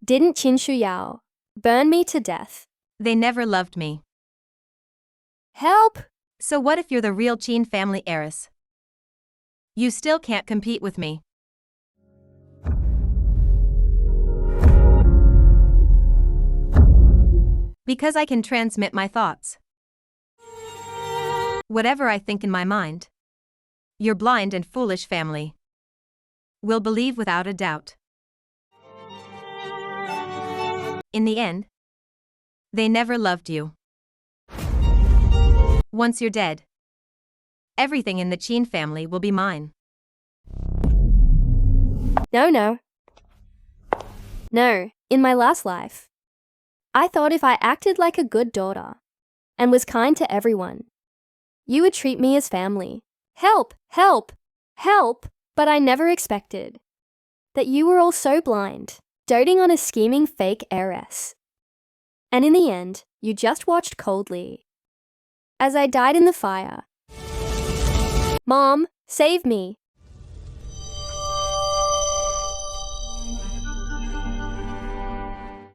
Didn't Qin Shu Yao burn me to death? They never loved me. Help! So what if you're the real Qin family heiress? You still can't compete with me. Because I can transmit my thoughts. Whatever I think in my mind, your blind and foolish family will believe without a doubt. In the end, they never loved you. Once you're dead, everything in the Qin family will be mine. No. No, in my last life, I thought if I acted like a good daughter and was kind to everyone, you would treat me as family. Help! But I never expected that you were all so blind, doting on a scheming fake heiress. And in the end, you just watched coldly as I died in the fire. Mom, save me!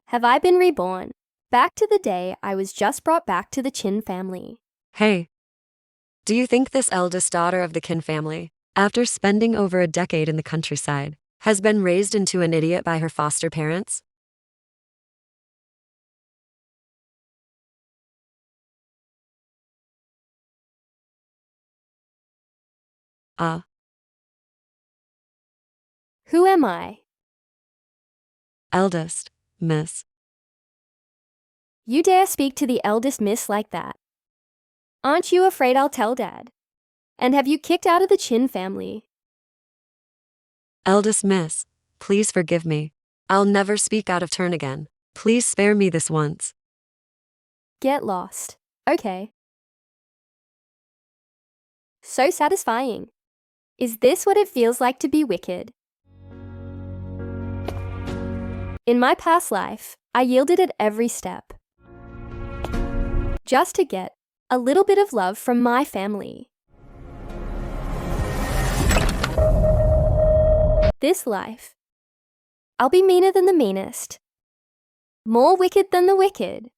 Have I been reborn? Back to the day I was just brought back to the Qin family. Hey, do you think this eldest daughter of the Qin family, after spending over a decade in the countryside, has been raised into an idiot by her foster parents? Who am I? Eldest, miss. You dare speak to the eldest miss like that? Aren't you afraid I'll tell Dad? And have you kicked out of the Qin family? Eldest miss, please forgive me. I'll never speak out of turn again. Please spare me this once. Get lost. Okay. So satisfying. Is this what it feels like to be wicked? In my past life, I yielded at every step, just to get a little bit of love from my family. This life, I'll be meaner than the meanest, more wicked than the wicked,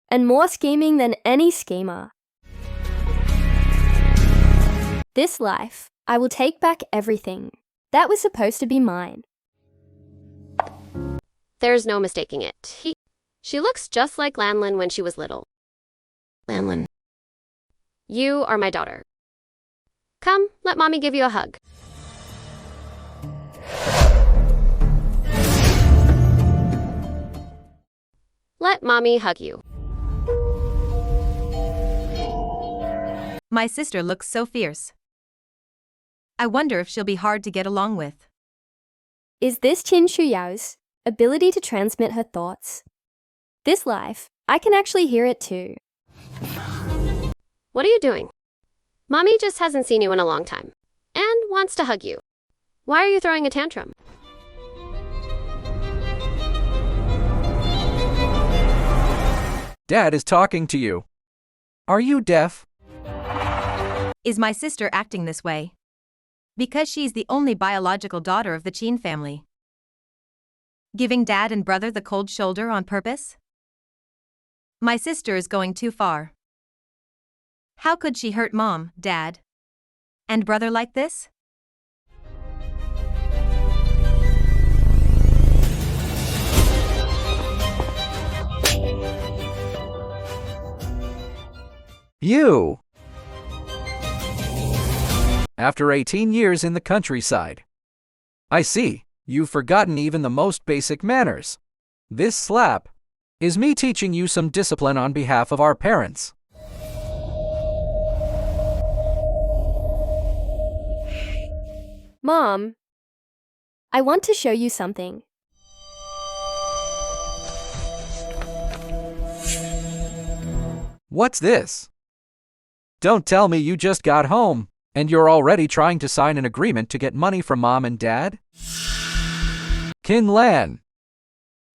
and more scheming than any schemer. This life, I will take back everything that was supposed to be mine. There's no mistaking it. She looks just like Lanlin when she was little. Lanlin, you are my daughter. Come, let Mommy give you a hug. Let Mommy hug you. My sister looks so fierce. I wonder if she'll be hard to get along with. Is this Qin Shu Yao's ability to transmit her thoughts? This life, I can actually hear it too. What are you doing? Mommy just hasn't seen you in a long time and wants to hug you. Why are you throwing a tantrum? Dad is talking to you. Are you deaf? Is my sister acting this way because she's the only biological daughter of the Qin family? Giving Dad and brother the cold shoulder on purpose? My sister is going too far. How could she hurt Mom, Dad, and brother like this? You! After 18 years in the countryside. I see, you've forgotten even the most basic manners. This slap is me teaching you some discipline on behalf of our parents. Mom, I want to show you something. What's this? Don't tell me you just got home and you're already trying to sign an agreement to get money from Mom and Dad? Kin Lan,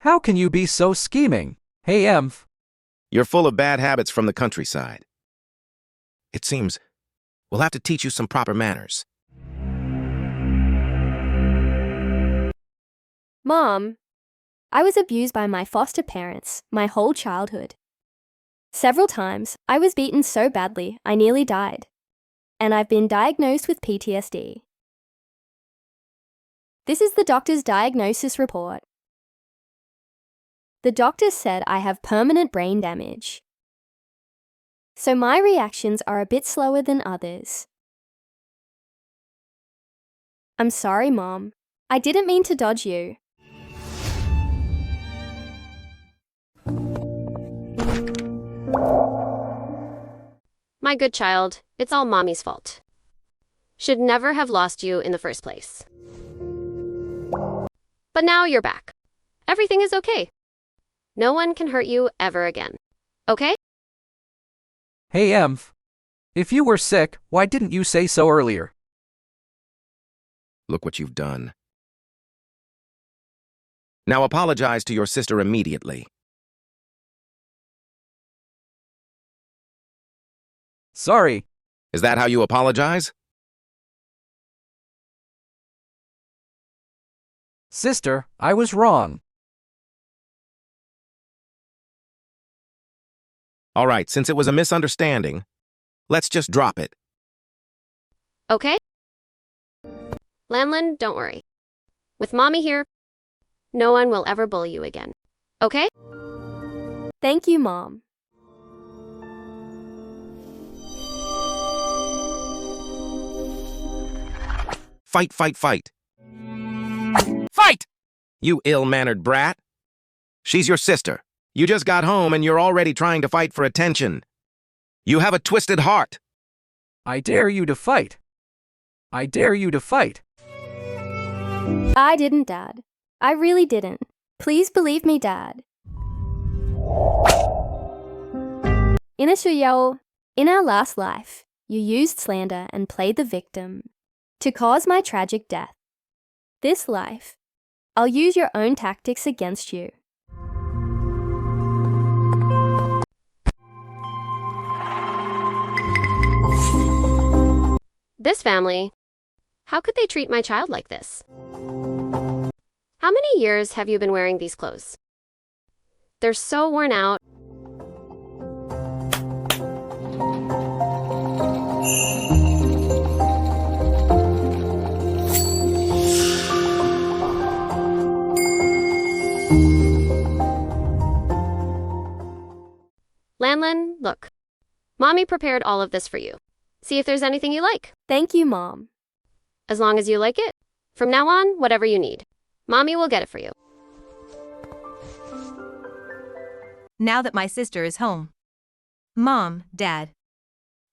how can you be so scheming? Hey, Emph. You're full of bad habits from the countryside. It seems we'll have to teach you some proper manners. Mom, I was abused by my foster parents my whole childhood. Several times, I was beaten so badly I nearly died. And I've been diagnosed with PTSD. This is the doctor's diagnosis report. The doctor said I have permanent brain damage. So my reactions are a bit slower than others. I'm sorry, Mom. I didn't mean to dodge you. My good child, it's all Mommy's fault. Should never have lost you in the first place. But now you're back. Everything is okay. No one can hurt you ever again. Okay? Hey, Emph. If you were sick, why didn't you say so earlier? Look what you've done. Now apologize to your sister immediately. Sorry. Is that how you apologize? Sister, I was wrong. All right, since it was a misunderstanding, let's just drop it. Okay? Lanlin, don't worry. With Mommy here, no one will ever bully you again. Okay? Thank you, Mom. Fight, fight, fight. Fight! You ill-mannered brat. She's your sister. You just got home and you're already trying to fight for attention. You have a twisted heart. I dare you to fight. I dare you to fight. I didn't, Dad. I really didn't. Please believe me, Dad. Inashuyo, in our last life, you used slander and played the victim to cause my tragic death. This life, I'll use your own tactics against you. This family, how could they treat my child like this? How many years have you been wearing these clothes? They're so worn out. Lanlin, look. Mommy prepared all of this for you. See if there's anything you like. Thank you, Mom. As long as you like it. From now on, whatever you need. Mommy will get it for you. Now that my sister is home, Mom, Dad,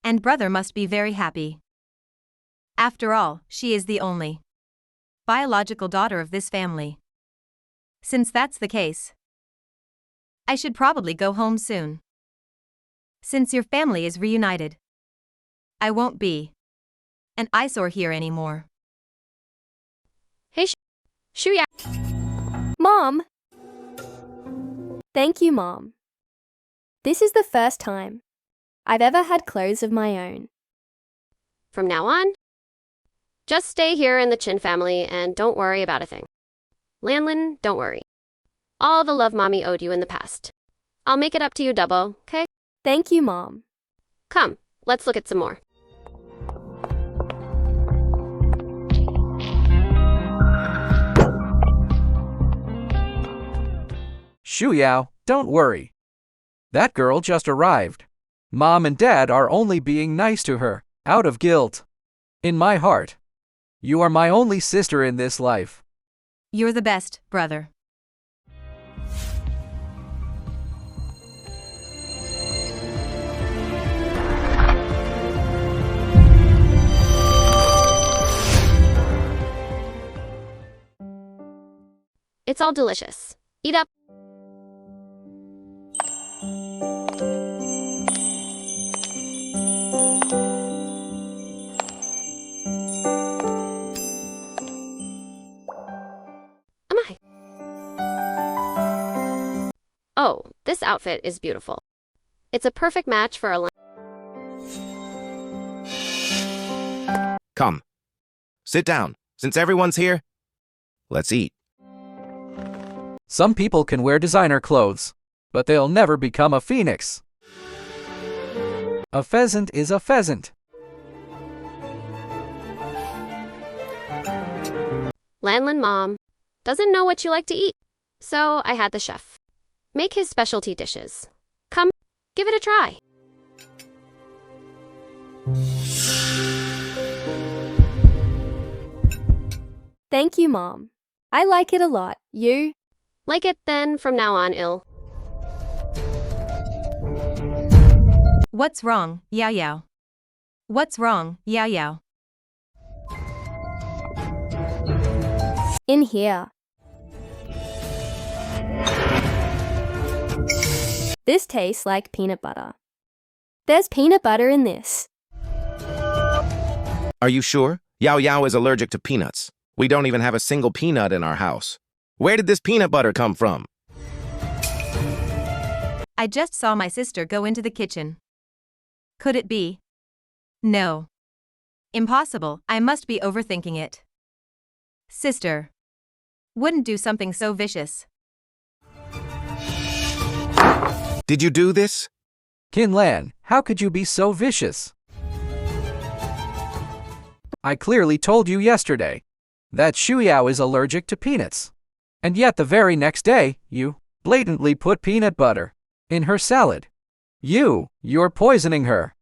and brother must be very happy. After all, she is the only biological daughter of this family. Since that's the case, I should probably go home soon. Since your family is reunited, I won't be an eyesore here anymore. Hey, Shuya. Mom! Thank you, Mom. This is the first time I've ever had clothes of my own. From now on, just stay here in the Chin family and don't worry about a thing. Lanlin, don't worry. All the love Mommy owed you in the past. I'll make it up to you double, okay? Thank you, Mom. Come, let's look at some more. Shuyao, don't worry. That girl just arrived. Mom and Dad are only being nice to her, out of guilt. In my heart, you are my only sister in this life. You're the best, brother. It's all delicious. Eat up. Am I? Oh, this outfit is beautiful. It's a perfect match for a Come. Sit down. Since everyone's here, let's eat. Some people can wear designer clothes, but they'll never become a phoenix. A pheasant is a pheasant. Lanlin mom doesn't know what you like to eat, so I had the chef make his specialty dishes. Come, give it a try. Thank you, Mom. I like it a lot. You? Like it then from now on, ill. What's wrong, Yao Yao? What's wrong, Yao Yao? In here. This tastes like peanut butter. There's peanut butter in this. Are you sure? Yao Yao is allergic to peanuts. We don't even have a single peanut in our house. Where did this peanut butter come from? I just saw my sister go into the kitchen. Could it be? No. Impossible, I must be overthinking it. Sister. Wouldn't do something so vicious. Did you do this? Qin Lan, how could you be so vicious? I clearly told you yesterday that Shuyao is allergic to peanuts. And yet the very next day, you blatantly put peanut butter in her salad. You're poisoning her.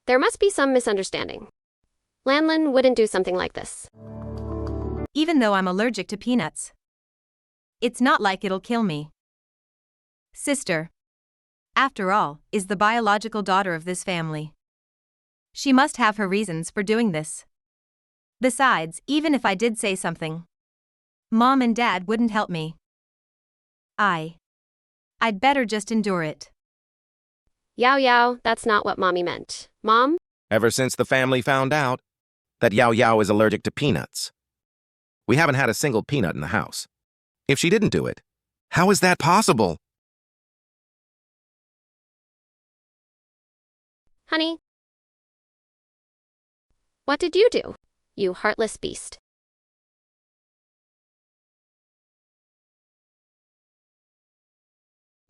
There must be some misunderstanding. Lanlin wouldn't do something like this. Even though I'm allergic to peanuts. It's not like it'll kill me. Sister, after all, is the biological daughter of this family. She must have her reasons for doing this. Besides, even if I did say something, Mom and Dad wouldn't help me. I'd better just endure it. Yao Yao, that's not what Mommy meant. Mom? Ever since the family found out that Yao Yao is allergic to peanuts, we haven't had a single peanut in the house. If she didn't do it, how is that possible? Honey? What did you do, you heartless beast?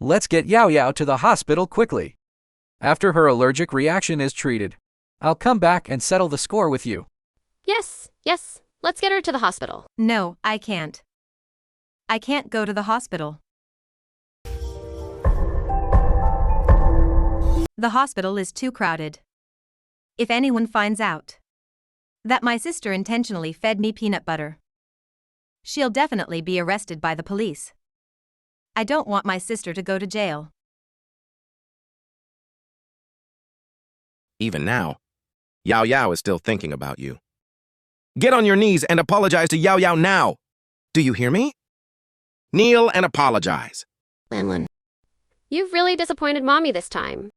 Let's get Yao Yao to the hospital quickly. After her allergic reaction is treated, I'll come back and settle the score with you. Yes, let's get her to the hospital. No, I can't. I can't go to the hospital. The hospital is too crowded. If anyone finds out that my sister intentionally fed me peanut butter, she'll definitely be arrested by the police. I don't want my sister to go to jail. Even now, Yao Yao is still thinking about you. Get on your knees and apologize to Yao Yao now. Do you hear me? Kneel and apologize. Lanlin, you've really disappointed Mommy this time.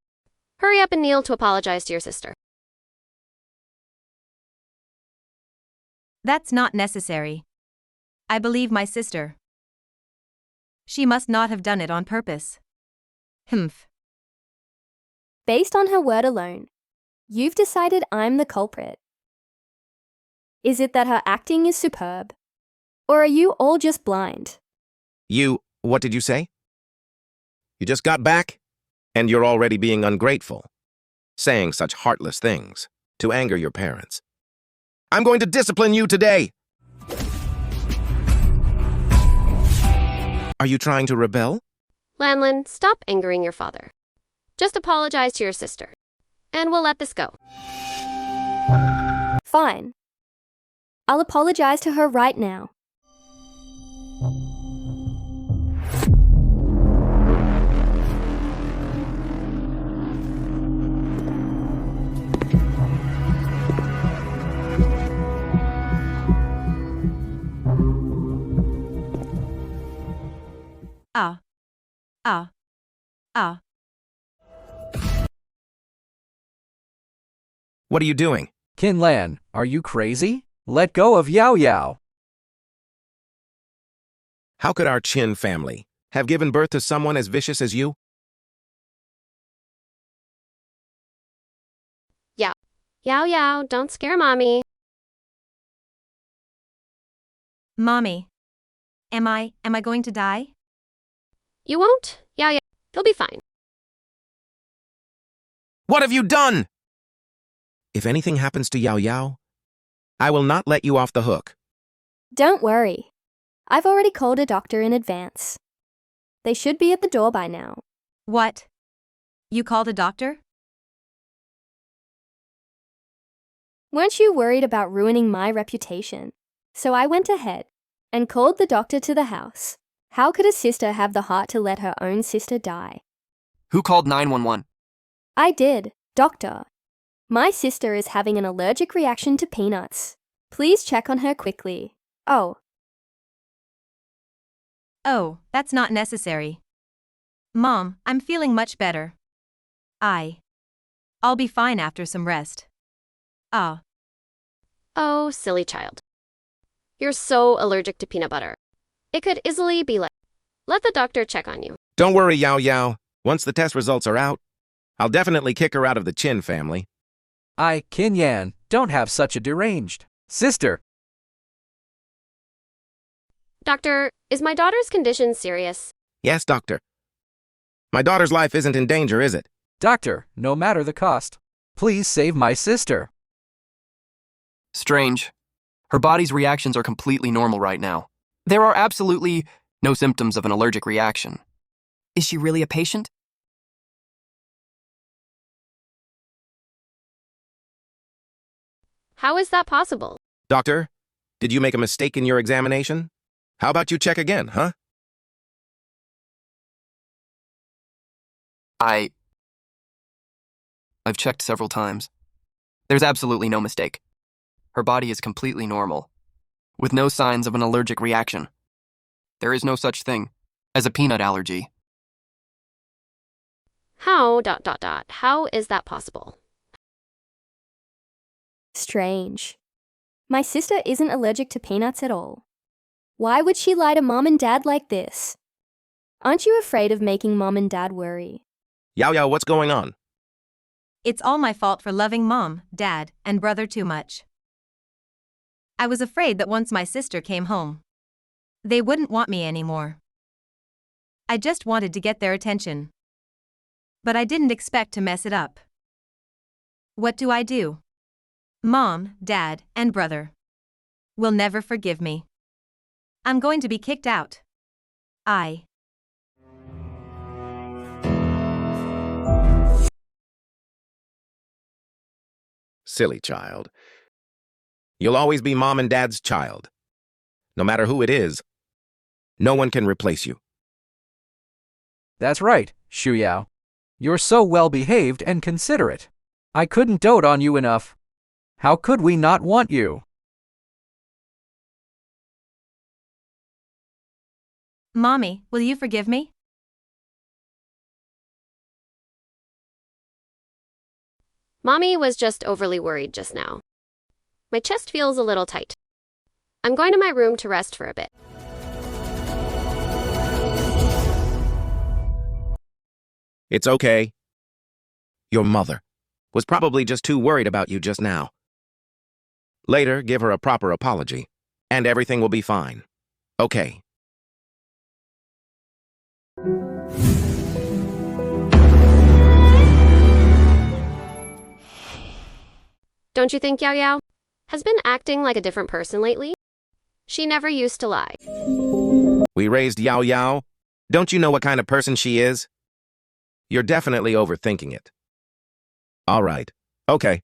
Hurry up and kneel to apologize to your sister. That's not necessary. I believe my sister. She must not have done it on purpose. Humph. Based on her word alone, you've decided I'm the culprit. Is it that her acting is superb? Or are you all just blind? What did you say? You just got back, and you're already being ungrateful, saying such heartless things to anger your parents. I'm going to discipline you today. Are you trying to rebel? Lanlin, stop angering your father. Just apologize to your sister, and we'll let this go. Fine. I'll apologize to her right now. What are you doing? Qin Lan, are you crazy? Let go of Yao Yao. How could our Qin family have given birth to someone as vicious as you? Yao Yao, don't scare Mommy. Mommy. Am I going to die? You won't? Yeah, you'll be fine. What have you done? If anything happens to Yao Yao, I will not let you off the hook. Don't worry. I've already called a doctor in advance. They should be at the door by now. What? You called a doctor? Weren't you worried about ruining my reputation? So I went ahead and called the doctor to the house. How could a sister have the heart to let her own sister die? Who called 911? I did, doctor. My sister is having an allergic reaction to peanuts. Please check on her quickly. Oh, that's not necessary. Mom, I'm feeling much better. I'll be fine after some rest. Oh, silly child. You're so allergic to peanut butter. It could easily be like, let the doctor check on you. Don't worry, Yao Yao. Once the test results are out, I'll definitely kick her out of the Chin family. Kin Yan, don't have such a deranged sister. Doctor, is my daughter's condition serious? Yes, doctor. My daughter's life isn't in danger, is it? Doctor, no matter the cost, please save my sister. Strange. Her body's reactions are completely normal right now. There are absolutely no symptoms of an allergic reaction. Is she really a patient? How is that possible? Doctor, did you make a mistake in your examination? How about you check again, huh? I've checked several times. There's absolutely no mistake. Her body is completely normal, with no signs of an allergic reaction. There is no such thing as a peanut allergy. How, how is that possible? Strange. My sister isn't allergic to peanuts at all. Why would she lie to Mom and Dad like this? Aren't you afraid of making Mom and Dad worry? Yao Yao, what's going on? It's all my fault for loving Mom, Dad, and brother too much. I was afraid that once my sister came home, they wouldn't want me anymore. I just wanted to get their attention. But I didn't expect to mess it up. What do? Mom, Dad, and brother will never forgive me. I'm going to be kicked out. Silly child. You'll always be Mom and Dad's child. No matter who it is, no one can replace you. That's right, Shu Yao. You're so well-behaved and considerate. I couldn't dote on you enough. How could we not want you? Mommy, will you forgive me? Mommy was just overly worried just now. My chest feels a little tight. I'm going to my room to rest for a bit. It's okay. Your mother was probably just too worried about you just now. Later, give her a proper apology, and everything will be fine. Okay. Don't you think Yao Yao has been acting like a different person lately? She never used to lie. We raised Yao Yao. Don't you know what kind of person she is? You're definitely overthinking it. All right. Okay.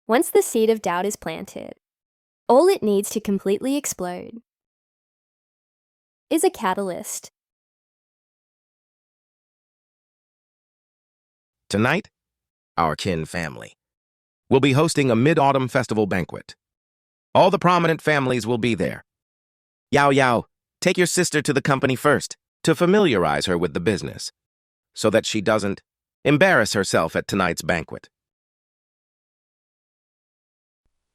Once the seed of doubt is planted, all it needs to completely explode is a catalyst. Tonight, our kin family will be hosting a mid-autumn festival banquet. All the prominent families will be there. Yao Yao, take your sister to the company first to familiarize her with the business, so that she doesn't embarrass herself at tonight's banquet.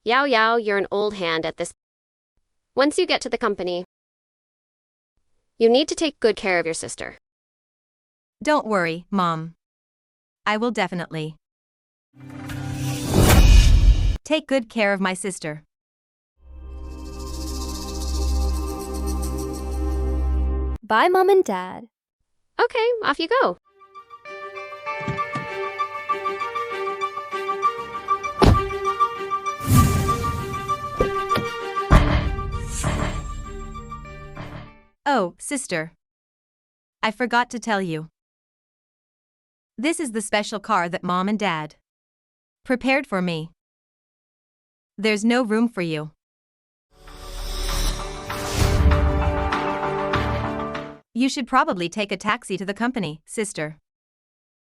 Yao Yao, you're an old hand at this. Once you get to the company, you need to take good care of your sister. Don't worry, Mom. I will definitely take good care of my sister. Bye, Mom and Dad. Okay, off you go. Oh, sister. I forgot to tell you. This is the special car that Mom and Dad prepared for me. There's no room for you. You should probably take a taxi to the company, sister.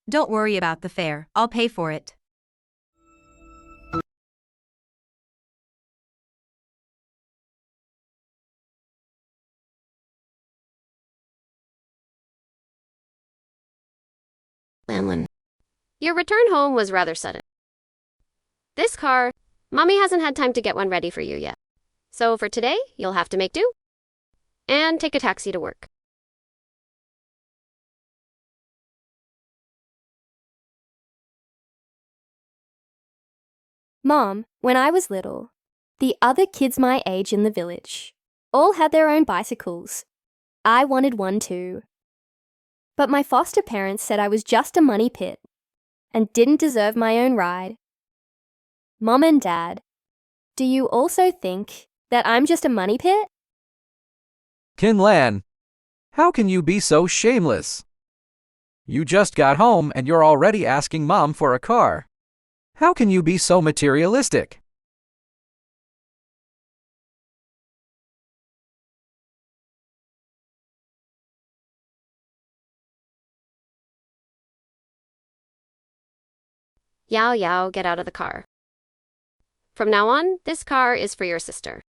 Don't worry about the fare, I'll pay for it. Lanlin. Your return home was rather sudden. This car, Mommy hasn't had time to get one ready for you yet. So for today, you'll have to make do and take a taxi to work. Mom, when I was little, the other kids my age in the village all had their own bicycles. I wanted one too. But my foster parents said I was just a money pit and didn't deserve my own ride. Mom and Dad, do you also think that I'm just a money pit? Kin Lan, how can you be so shameless? You just got home and you're already asking Mom for a car. How can you be so materialistic? Yao Yao, get out of the car. From now on, this car is for your sister.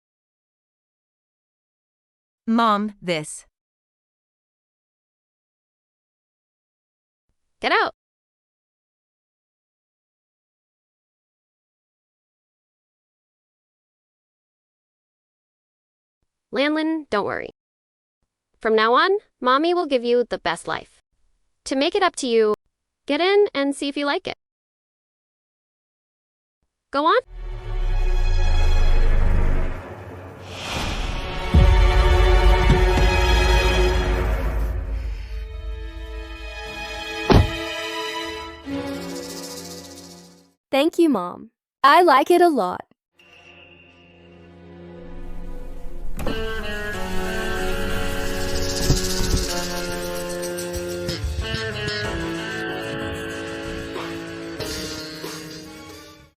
Mom, this. Get out. Lanlin, don't worry. From now on, Mommy will give you the best life. To make it up to you, get in and see if you like it. Go on. Thank you, Mom. I like it a lot.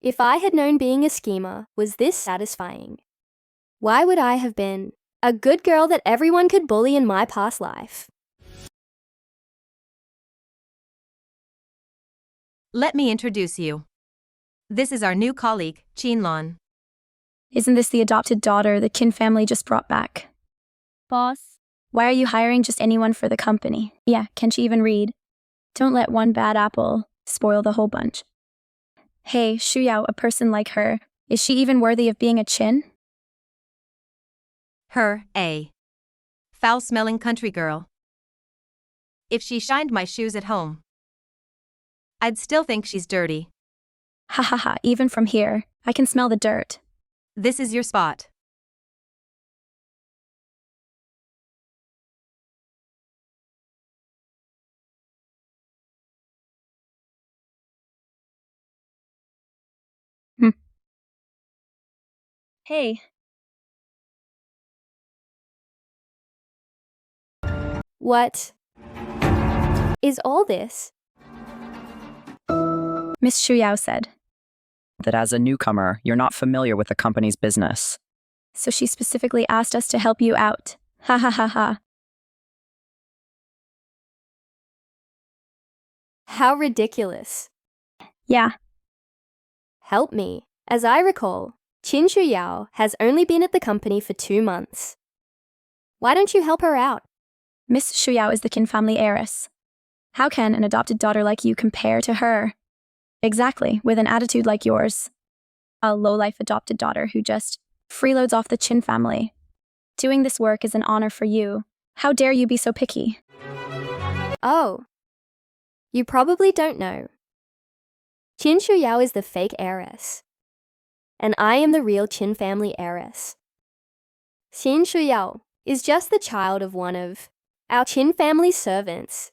If I had known being a schemer was this satisfying, why would I have been a good girl that everyone could bully in my past life? Let me introduce you. This is our new colleague, Chinlan. Isn't this the adopted daughter the Kin family just brought back? Boss, why are you hiring just anyone for the company? Yeah, can she even read? Don't let one bad apple spoil the whole bunch. Hey, Shuyao, a person like her, is she even worthy of being a Chin? Her, a foul-smelling country girl. If she shined my shoes at home, I'd still think she's dirty. Ha ha ha, even from here, I can smell the dirt. This is your spot. Hey, What is all this? Miss Shuyao said. That as a newcomer, you're not familiar with the company's business. So she specifically asked us to help you out. Ha ha ha ha. How ridiculous. Yeah, Help me. As I recall, Qin Shuyao has only been at the company for 2 months. Why don't you help her out? Miss Shuyao is the Kin family heiress. How can an adopted daughter like you compare to her? Exactly, with an attitude like yours. A low-life adopted daughter who just freeloads off the Qin family. Doing this work is an honor for you. How dare you be so picky? Oh, you probably don't know. Qin Shuyao is the fake heiress, and I am the real Qin family heiress. Qin Shuyao is just the child of one of our Qin family's servants.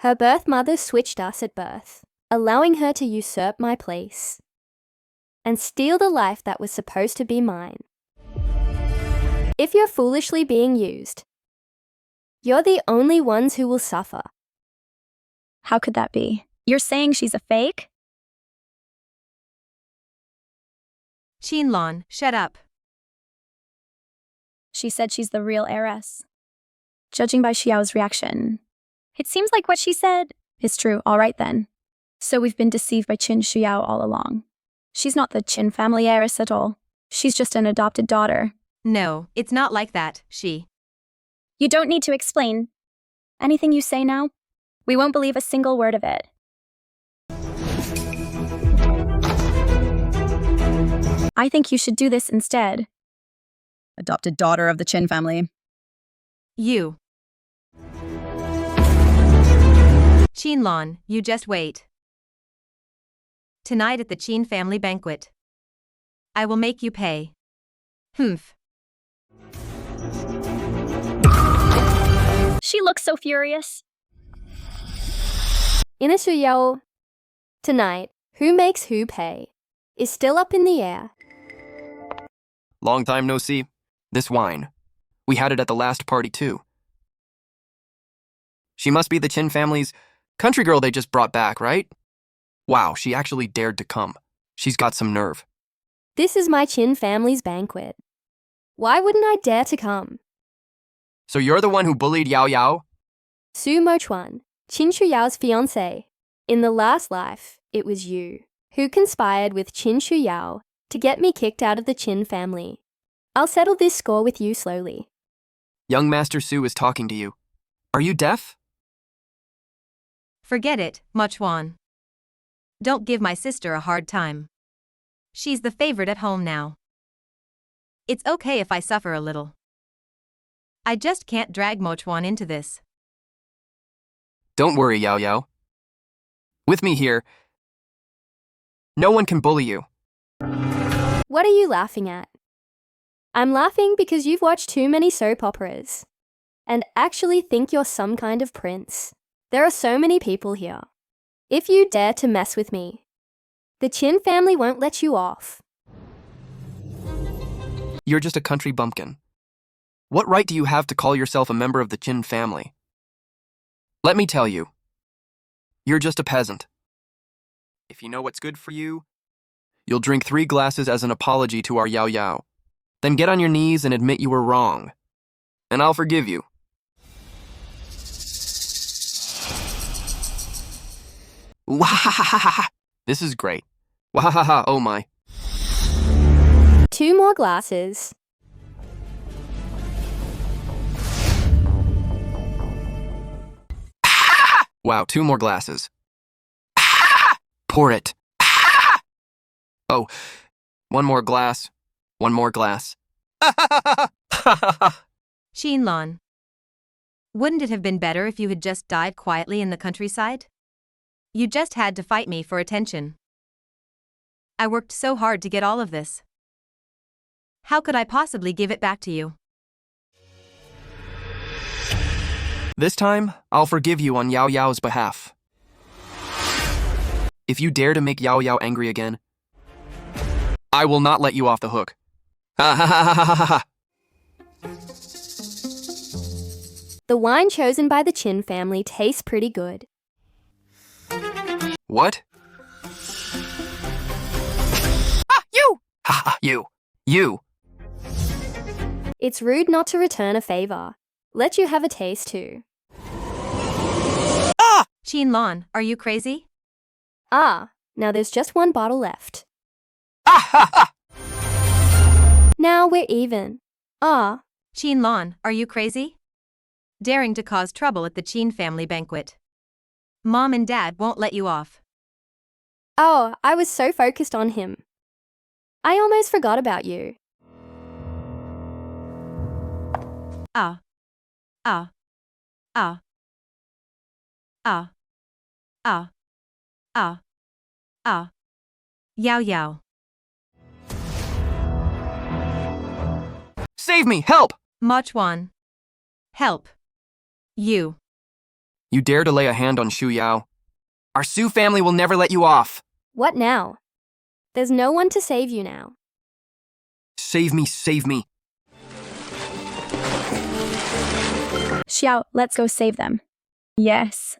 Her birth mother switched us at birth, allowing her to usurp my place and steal the life that was supposed to be mine. If you're foolishly being used, you're the only ones who will suffer. How could that be? You're saying she's a fake? Qinlan, shut up. She said she's the real heiress. Judging by Xiao's reaction, it seems like what she said is true. All right then. So we've been deceived by Qin Xiao all along. She's not the Qin family heiress at all. She's just an adopted daughter. No, it's not like that, You don't need to explain. Anything you say now, we won't believe a single word of it. I think you should do this instead. Adopted daughter of the Qin family. You. Qinlan, you just wait. Tonight at the Qin family banquet, I will make you pay. Humph. She looks so furious. In a Shuyao, tonight, who makes who pay is still up in the air. Long time no see. This wine. We had it at the last party too. She must be the Qin family's country girl they just brought back, right? Wow, she actually dared to come. She's got some nerve. This is my Qin family's banquet. Why wouldn't I dare to come? So you're the one who bullied Yao Yao? Su Mochuan, Qin Shuyao's fiancé. In the last life, it was you who conspired with Qin Shuyao to get me kicked out of the Qin family. I'll settle this score with you slowly. Young Master Su is talking to you. Are you deaf? Forget it, Mochuan. Don't give my sister a hard time. She's the favorite at home now. It's okay if I suffer a little. I just can't drag Mochuan into this. Don't worry, Yao Yao. With me here, no one can bully you. What are you laughing at? I'm laughing because you've watched too many soap operas and actually think you're some kind of prince. There are so many people here. If you dare to mess with me, the Qin family won't let you off. You're just a country bumpkin. What right do you have to call yourself a member of the Qin family? Let me tell you, you're just a peasant. If you know what's good for you, you'll drink 3 glasses as an apology to our Yao Yao. Then get on your knees and admit you were wrong. And I'll forgive you. Wahahaha! This is great. Wahahaha, oh my. 2 more glasses. Wow, 2 more glasses. Pour it. Oh, 1 more glass. 1 more glass. Qinlan. Wouldn't it have been better if you had just died quietly in the countryside? You just had to fight me for attention. I worked so hard to get all of this. How could I possibly give it back to you? This time, I'll forgive you on Yao Yao's behalf. If you dare to make Yao Yao angry again, I will not let you off the hook. Ha ha ha ha ha ha. The wine chosen by the Qin family tastes pretty good. What? Ah, you! Ha ha, you. You. It's rude not to return a favor. Let you have a taste too. Ah! Qinlan, are you crazy? Ah, now there's just 1 bottle left. Ah ha ha! Now we're even. Ah. Qinlan, are you crazy? Daring to cause trouble at the Qin family banquet. Mom and Dad won't let you off. Oh, I was so focused on him. I almost forgot about you. Ah. Ah. Ah. Ah. Ah. Ah. Ah. Yao Yao. Save me! Help! Mochuan. Help. You. You dare to lay a hand on Shu Yao? Our Su family will never let you off. What now? There's no one to save you now. Save me, save me. Xiao, let's go save them. Yes.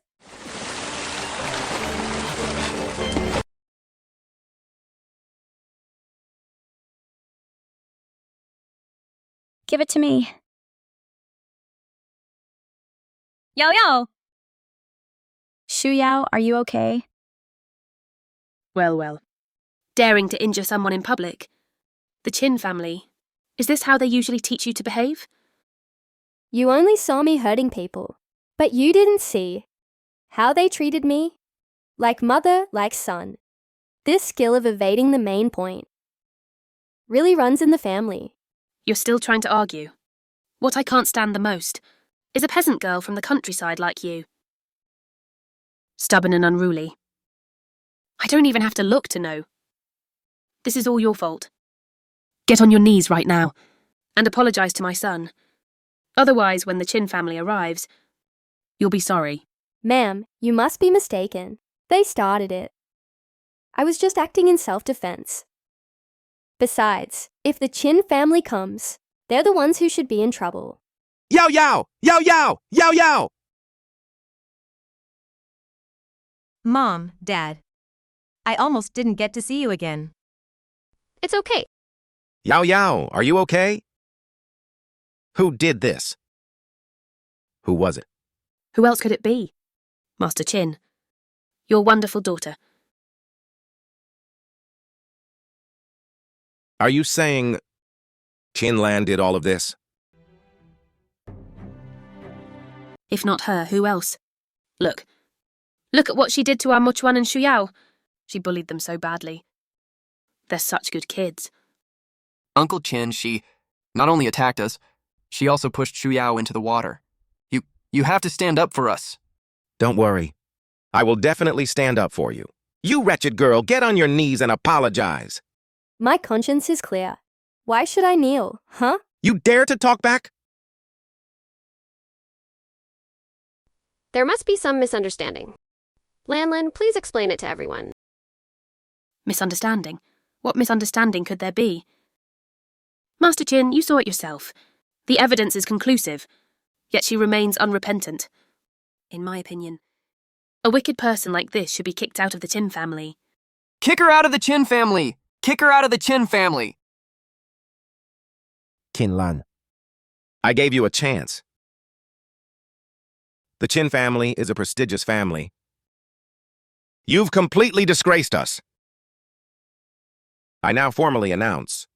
Give it to me. Yao Yao! Shu Yao, are you okay? Well, well. Daring to injure someone in public. The Chin family. Is this how they usually teach you to behave? You only saw me hurting people, but you didn't see how they treated me. Like mother, like son. This skill of evading the main point really runs in the family. You're still trying to argue. What I can't stand the most is a peasant girl from the countryside like you. Stubborn and unruly. I don't even have to look to know. This is all your fault. Get on your knees right now and apologize to my son. Otherwise, when the Chin family arrives, you'll be sorry. Ma'am, you must be mistaken. They started it. I was just acting in self-defense. Besides, if the Chin family comes, they're the ones who should be in trouble. Yao Yao! Yao Yao! Yao Yao! Mom, Dad. I almost didn't get to see you again. It's okay. Yao Yao, are you okay? Who did this? Who was it? Who else could it be? Master Chin. Your wonderful daughter. Are you saying Chinlan did all of this? If not her, who else? Look. Look at what she did to our Muchuan and Shuyao. She bullied them so badly. They're such good kids. Uncle Chin, she not only attacked us, she also pushed Shu Yao into the water. You have to stand up for us. Don't worry. I will definitely stand up for you. You wretched girl, get on your knees and apologize. My conscience is clear. Why should I kneel, huh? You dare to talk back? There must be some misunderstanding. Lanlin, please explain it to everyone. Misunderstanding? What misunderstanding could there be? Master Chin, you saw it yourself. The evidence is conclusive, yet she remains unrepentant. In my opinion, a wicked person like this should be kicked out of the Chin family. Kick her out of the Chin family! Kick her out of the Chin family! Kinlan, I gave you a chance. The Chin family is a prestigious family. You've completely disgraced us. I now formally announce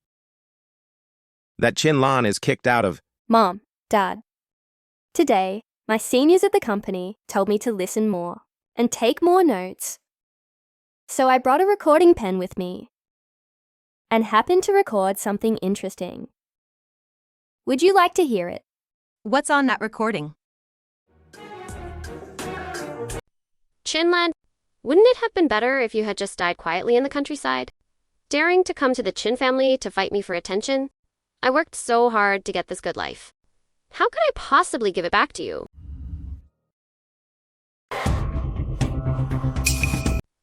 that Chinlan is kicked out of... Mom, Dad. Today, my seniors at the company told me to listen more and take more notes. So I brought a recording pen with me and happened to record something interesting. Would you like to hear it? What's on that recording? Chinlan, wouldn't it have been better if you had just died quietly in the countryside? Daring to come to the Chin family to fight me for attention? I worked so hard to get this good life. How could I possibly give it back to you?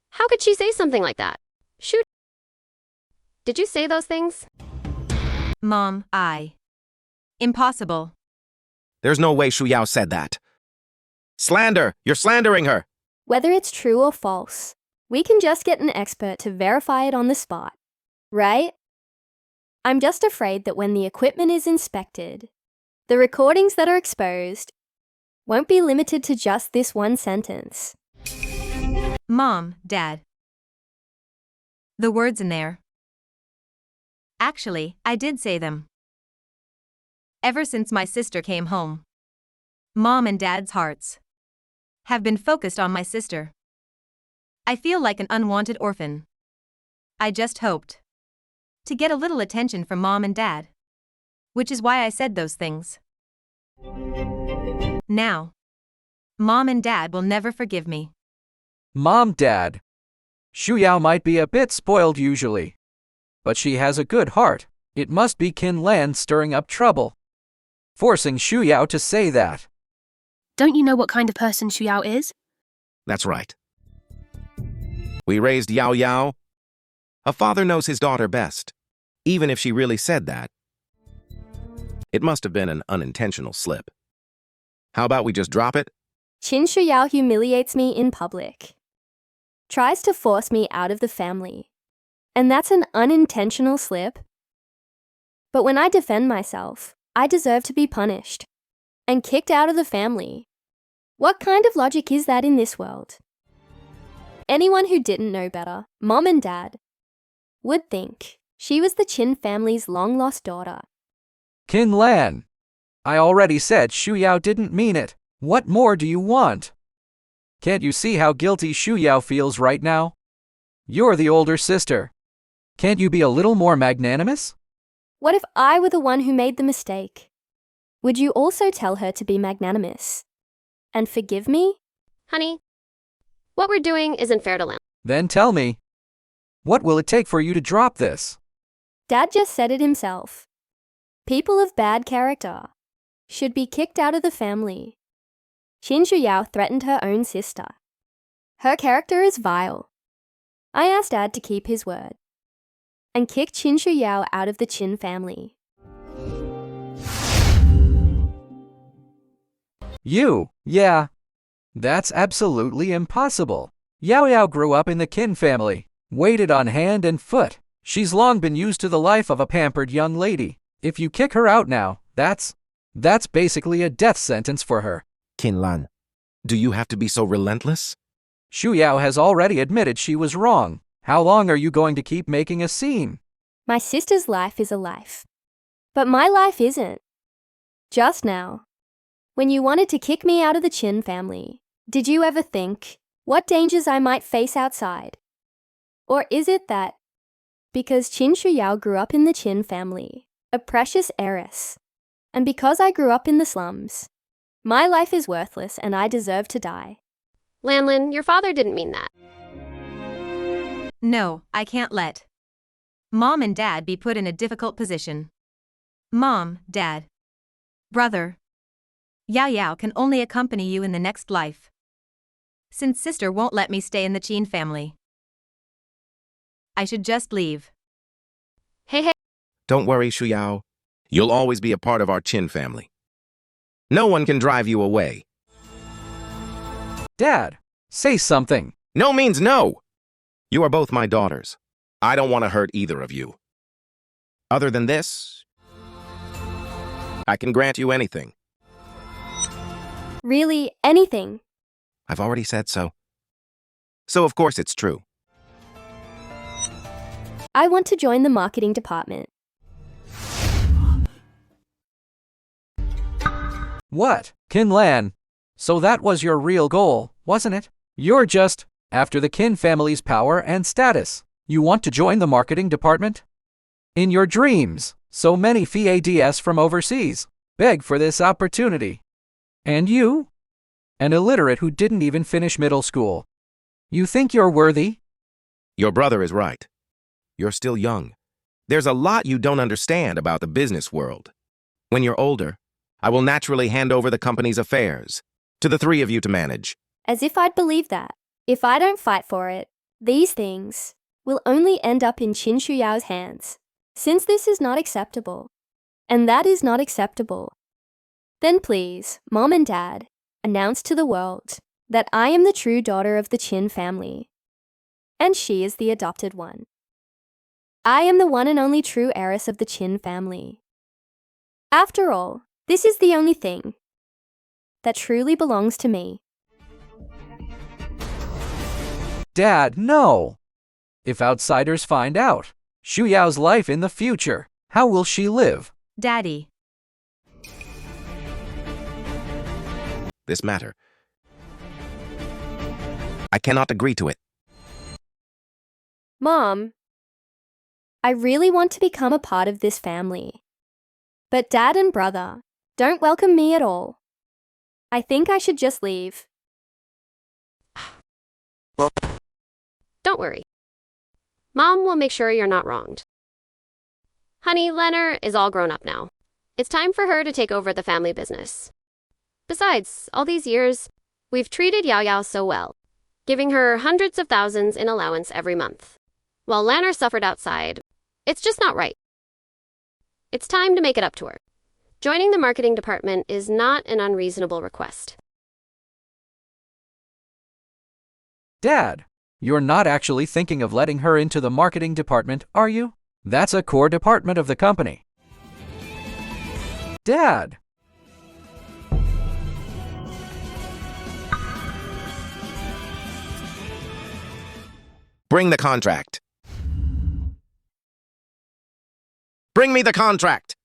How could she say something like that? Shoot. Did you say those things? Mom, Impossible. There's no way Shu Yao said that. Slander! You're slandering her! Whether it's true or false, we can just get an expert to verify it on the spot, right? I'm just afraid that when the equipment is inspected, the recordings that are exposed won't be limited to just this one sentence. Mom, Dad. The words in there. Actually, I did say them. Ever since my sister came home, Mom and Dad's hearts have been focused on my sister. I feel like an unwanted orphan. I just hoped to get a little attention from Mom and Dad, which is why I said those things. Now, Mom and Dad will never forgive me. Mom, Dad. Shu Yao might be a bit spoiled usually, but she has a good heart. It must be Kin Lan stirring up trouble, forcing Shu Yao to say that. Don't you know what kind of person Xu Yao is? That's right. We raised Yao Yao. A father knows his daughter best, even if she really said that. It must have been an unintentional slip. How about we just drop it? Qin Shuyao humiliates me in public. Tries to force me out of the family. And that's an unintentional slip. But when I defend myself, I deserve to be punished and kicked out of the family. What kind of logic is that in this world? Anyone who didn't know better, Mom and Dad, would think she was the Qin family's long-lost daughter. Qin Lan, I already said Xu Yao didn't mean it. What more do you want? Can't you see how guilty Xu Yao feels right now? You're the older sister. Can't you be a little more magnanimous? What if I were the one who made the mistake? Would you also tell her to be magnanimous and forgive me? Honey, what we're doing isn't fair to Lan. Then tell me, what will it take for you to drop this? Dad just said it himself. People of bad character should be kicked out of the family. Qin Shuyao threatened her own sister. Her character is vile. I asked Dad to keep his word and kick Qin Shuyao out of the Qin family. Yeah, that's absolutely impossible. Yao Yao grew up in the Qin family, waited on hand and foot. She's long been used to the life of a pampered young lady. If you kick her out now, that's basically a death sentence for her. Qin Lan, do you have to be so relentless? Xu Yao has already admitted she was wrong. How long are you going to keep making a scene? My sister's life is a life, but my life isn't. Just now, when you wanted to kick me out of the Qin family, did you ever think what dangers I might face outside? Or is it that because Qin Shuyao grew up in the Qin family, a precious heiress, and because I grew up in the slums, my life is worthless and I deserve to die? Lanlin, your father didn't mean that. No, I can't let Mom and Dad be put in a difficult position. Mom, Dad, brother, Yao Yao can only accompany you in the next life, since sister won't let me stay in the Qin family. I should just leave. Hey. Don't worry, Xu Yao. You'll always be a part of our Qin family. No one can drive you away. Dad, say something. No means no. You are both my daughters. I don't want to hurt either of you. Other than this, I can grant you anything. Really, anything? I've already said so. So of course it's true. I want to join the marketing department. What? Qin Lan? So that was your real goal, wasn't it? You're just after the Qin family's power and status. You want to join the marketing department? In your dreams, so many FADS from overseas beg for this opportunity. And you? An illiterate who didn't even finish middle school. You think you're worthy? Your brother is right. You're still young. There's a lot you don't understand about the business world. When you're older, I will naturally hand over the company's affairs to the three of you to manage. As if I'd believe that. If I don't fight for it, these things will only end up in Qin Shuyao's hands. Since this is not acceptable, and that is not acceptable, then please, Mom and Dad, announce to the world that I am the true daughter of the Qin family, and she is the adopted one. I am the one and only true heiress of the Qin family. After all, this is the only thing that truly belongs to me. Dad, no! If outsiders find out Xu Yao's life in the future, how will she live? Daddy. This matter, I cannot agree to it. Mom, I really want to become a part of this family. But Dad and brother don't welcome me at all. I think I should just leave. Don't worry. Mom will make sure you're not wronged. Honey, Leonard is all grown up now. It's time for her to take over the family business. Besides, all these years, we've treated Yao Yao so well, giving her hundreds of thousands in allowance every month, while Lanner suffered outside. It's just not right. It's time to make it up to her. Joining the marketing department is not an unreasonable request. Dad, you're not actually thinking of letting her into the marketing department, are you? That's a core department of the company. Dad! Bring the contract. Bring me the contract.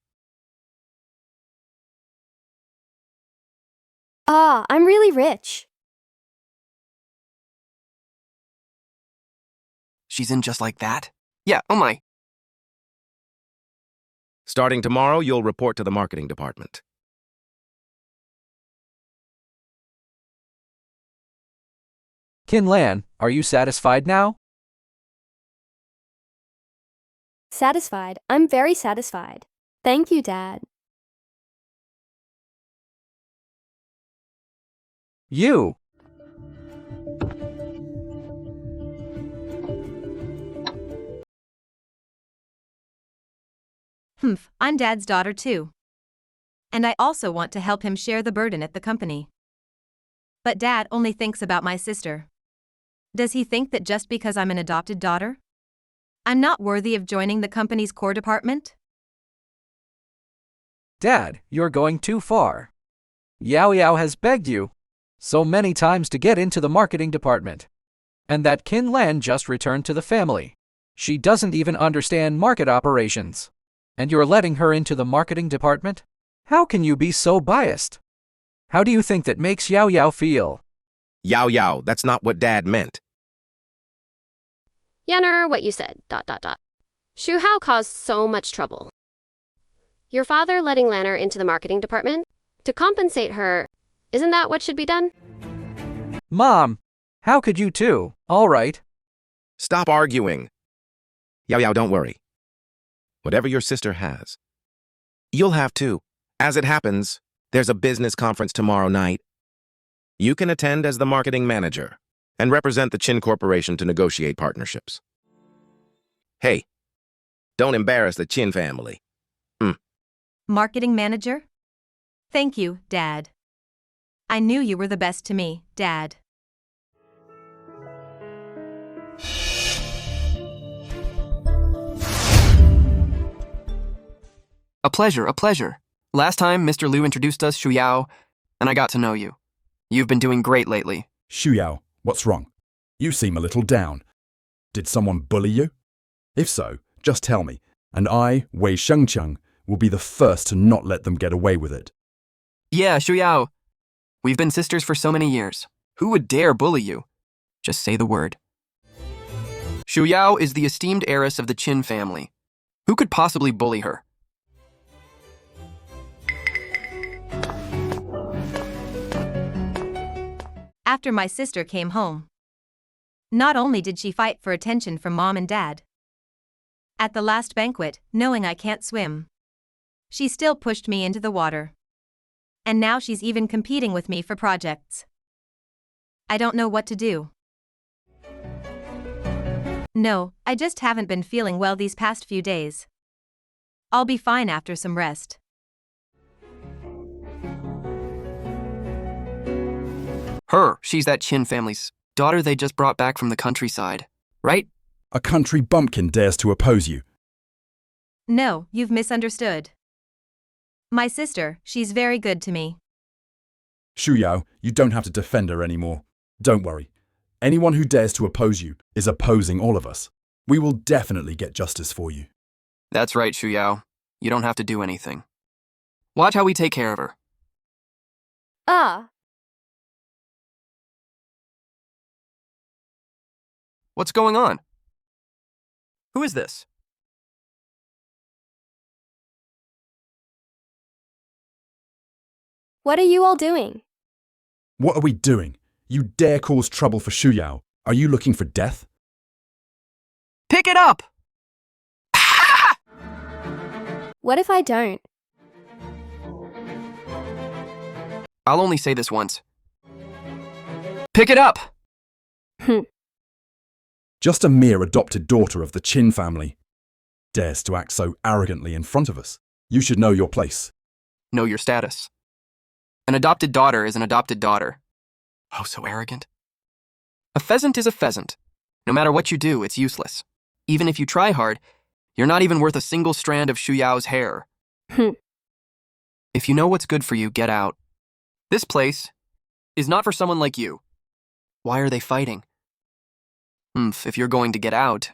I'm really rich. She's in just like that? Yeah, oh my. Starting tomorrow, you'll report to the marketing department. Kin Lan, are you satisfied now? Satisfied. I'm very satisfied. Thank you, Dad. You! I'm Dad's daughter too. And I also want to help him share the burden at the company. But Dad only thinks about my sister. Does he think that just because I'm an adopted daughter, I'm not worthy of joining the company's core department? Dad, you're going too far. Yao Yao has begged you so many times to get into the marketing department. And that Kin Lan just returned to the family. She doesn't even understand market operations. And you're letting her into the marketing department? How can you be so biased? How do you think that makes Yao Yao feel? Yao Yao, that's not what Dad meant. Yanner, what you said, ... Shu Hao caused so much trouble. Your father letting Lanner into the marketing department? To compensate her, isn't that what should be done? Mom, how could you too? All right. Stop arguing. Yao Yao, don't worry. Whatever your sister has, you'll have too. As it happens, there's a business conference tomorrow night. You can attend as the marketing manager and represent the Chin Corporation to negotiate partnerships. Hey, don't embarrass the Chin family. Marketing manager? Thank you, Dad. I knew you were the best to me, Dad. A pleasure, a pleasure. Last time, Mr. Liu introduced us, Shu Yao, and I got to know you. You've been doing great lately. Shu Yao, what's wrong? You seem a little down. Did someone bully you? If so, just tell me, and I, Wei Shengcheng, will be the first to not let them get away with it. Yeah, Shu Yao. We've been sisters for so many years. Who would dare bully you? Just say the word. Shu Yao is the esteemed heiress of the Qin family. Who could possibly bully her? After my sister came home, not only did she fight for attention from Mom and Dad, at the last banquet, knowing I can't swim, she still pushed me into the water. And now she's even competing with me for projects. I don't know what to do. No, I just haven't been feeling well these past few days. I'll be fine after some rest. She's that Qin family's daughter they just brought back from the countryside, right? A country bumpkin dares to oppose you. No, you've misunderstood. My sister, she's very good to me. Shu Yao, you don't have to defend her anymore. Don't worry. Anyone who dares to oppose you is opposing all of us. We will definitely get justice for you. That's right, Shu Yao. You don't have to do anything. Watch how we take care of her. What's going on? Who is this? What are you all doing? What are we doing? You dare cause trouble for Shu Yao. Are you looking for death? Pick it up! What if I don't? I'll only say this once. Pick it up! Just a mere adopted daughter of the Chin family. Dares to act so arrogantly in front of us. You should know your place. Know your status. An adopted daughter is an adopted daughter. Oh, so arrogant. A pheasant is a pheasant. No matter what you do, it's useless. Even if you try hard, you're not even worth a single strand of Shu Yao's hair. If you know what's good for you, get out. This place is not for someone like you. Why are they fighting? If you're going to get out,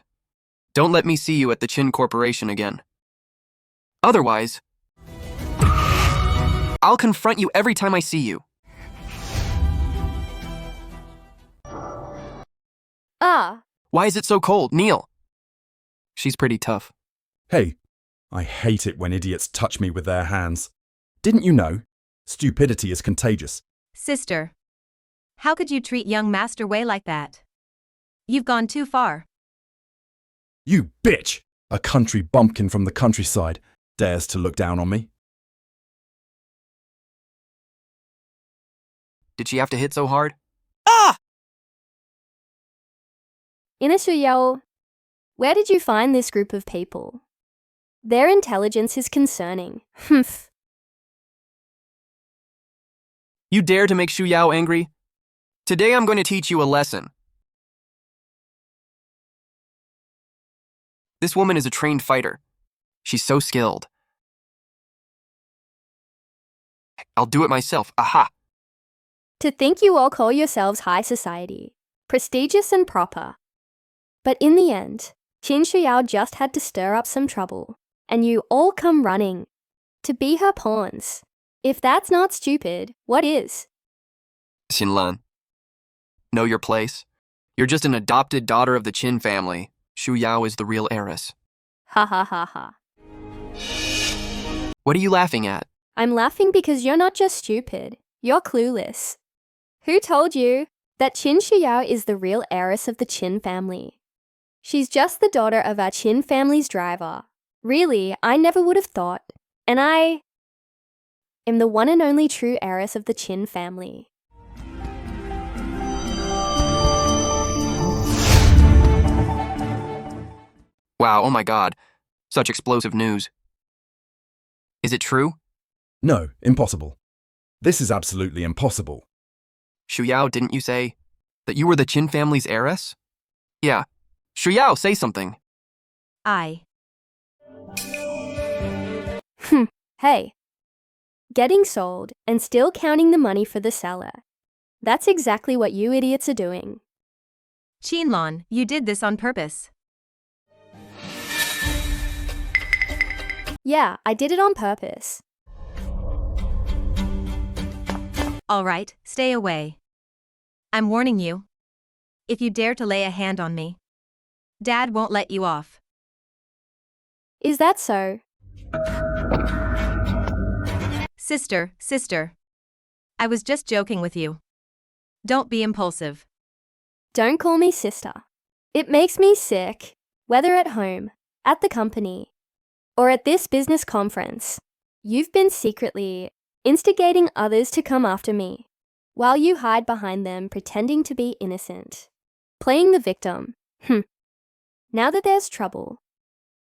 don't let me see you at the Chin Corporation again. Otherwise, I'll confront you every time I see you. Why is it so cold? Kneel. She's pretty tough. Hey, I hate it when idiots touch me with their hands. Didn't you know? Stupidity is contagious. Sister, how could you treat young Master Wei like that? You've gone too far. You bitch! A country bumpkin from the countryside dares to look down on me. Did she have to hit so hard? Inner Shu Yao, where did you find this group of people? Their intelligence is concerning. Humph. You dare to make Shu Yao angry? Today I'm going to teach you a lesson. This woman is a trained fighter. She's so skilled. I'll do it myself. Aha! To think you all call yourselves high society, prestigious and proper. But in the end, Qin Shuyao just had to stir up some trouble, and you all come running to be her pawns. If that's not stupid, what is? Xinlan, know your place. You're just an adopted daughter of the Qin family. Shu Yao is the real heiress. Ha ha ha ha. What are you laughing at? I'm laughing because you're not just stupid, you're clueless. Who told you that Qin Shuyao is the real heiress of the Qin family? She's just the daughter of our Qin family's driver. Really, I never would have thought. And I am the one and only true heiress of the Qin family. Wow, oh my god. Such explosive news. Is it true? No, impossible. This is absolutely impossible. Shu Yao, didn't you say that you were the Qin family's heiress? Yeah. Shu Yao, say something. Hey. Getting sold and still counting the money for the seller. That's exactly what you idiots are doing. Qinlan, you did this on purpose. Yeah, I did it on purpose. All right, stay away. I'm warning you. If you dare to lay a hand on me, Dad won't let you off. Is that so? Sister. I was just joking with you. Don't be impulsive. Don't call me sister. It makes me sick, whether at home, at the company, or at this business conference. You've been secretly instigating others to come after me, while you hide behind them pretending to be innocent. Playing the victim. Now that there's trouble,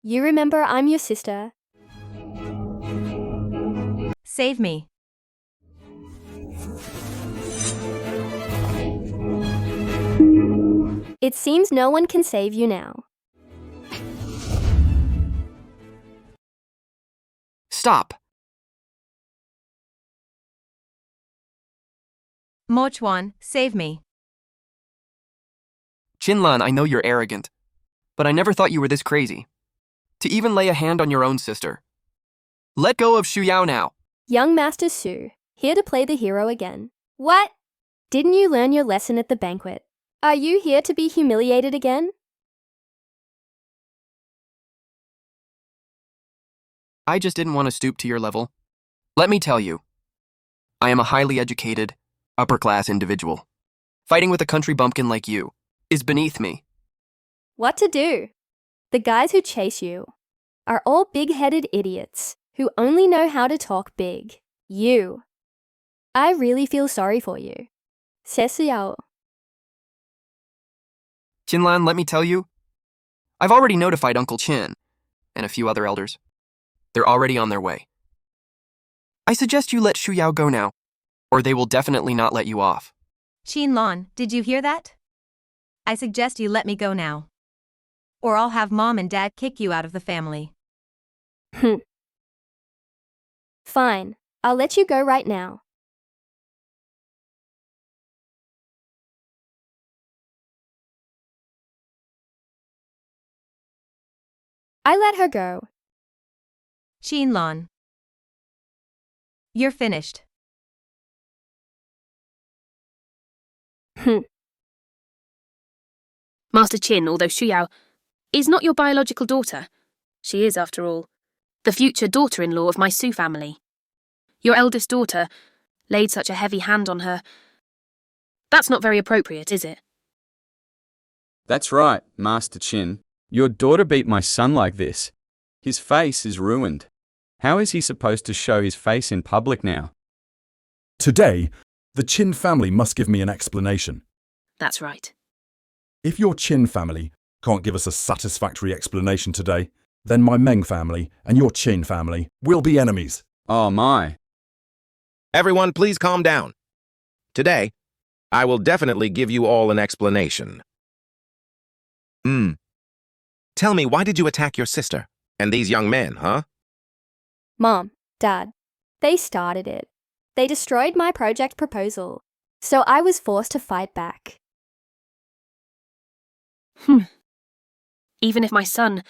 you remember I'm your sister. Save me. It seems no one can save you now. Stop. Mochuan, save me. Qinlan, I know you're arrogant, but I never thought you were this crazy. To even lay a hand on your own sister. Let go of Shu Yao now. Young Master Su, here to play the hero again. What? Didn't you learn your lesson at the banquet? Are you here to be humiliated again? I just didn't want to stoop to your level. Let me tell you, I am a highly educated, upper-class individual. Fighting with a country bumpkin like you is beneath me. What to do? The guys who chase you are all big-headed idiots who only know how to talk big. You I really feel sorry for you. 谢思瑶. Qinlan, let me tell you. I've already notified Uncle Qin and a few other elders. They're already on their way. I suggest you let Shu Yao go now, or they will definitely not let you off. Qinlan, did you hear that? I suggest you let me go now. Or I'll have Mom and Dad kick you out of the family. Fine, I'll let you go right now. I let her go. Qinlan. You're finished. Master Qin, although Shuyao is not your biological daughter, she is, after all, the future daughter-in-law of my Su family. Your eldest daughter laid such a heavy hand on her. That's not very appropriate, is it? That's right, Master Qin. Your daughter beat my son like this. His face is ruined. How is he supposed to show his face in public now? Today, the Qin family must give me an explanation. That's right. If your Qin family can't give us a satisfactory explanation today, then my Meng family and your Qin family will be enemies. Oh my. Everyone, please calm down. Today, I will definitely give you all an explanation. Tell me, why did you attack your sister and these young men, huh? Mom, Dad, they started it. They destroyed my project proposal, so I was forced to fight back. Even if my son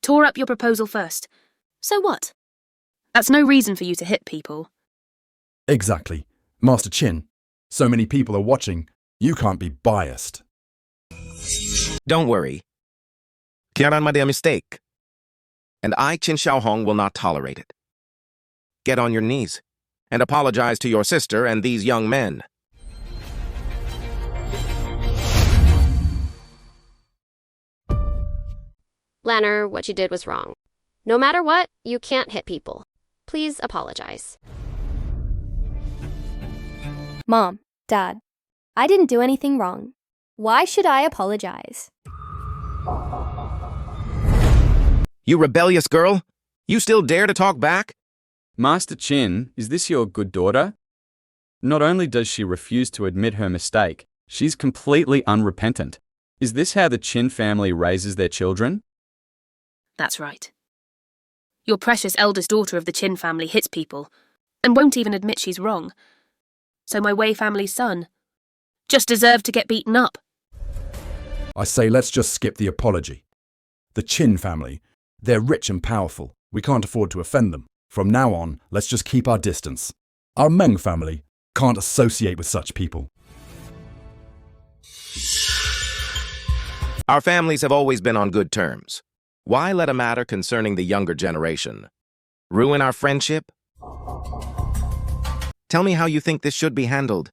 tore up your proposal first, so what? That's no reason for you to hit people. Exactly. Master Qin, so many people are watching, you can't be biased. Don't worry. Kieran made a mistake. And I, Qin Xiaohong, will not tolerate it. Get on your knees and apologize to your sister and these young men. Lanner, what you did was wrong. No matter what, you can't hit people. Please apologize. Mom, Dad, I didn't do anything wrong. Why should I apologize? You rebellious girl! You still dare to talk back? Master Qin, is this your good daughter? Not only does she refuse to admit her mistake, she's completely unrepentant. Is this how the Qin family raises their children? That's right. Your precious eldest daughter of the Qin family hits people and won't even admit she's wrong. So my Wei family's son just deserved to get beaten up. I say let's just skip the apology. The Qin family, they're rich and powerful. We can't afford to offend them. From now on, let's just keep our distance. Our Meng family can't associate with such people. Our families have always been on good terms. Why let a matter concerning the younger generation ruin our friendship? Tell me how you think this should be handled.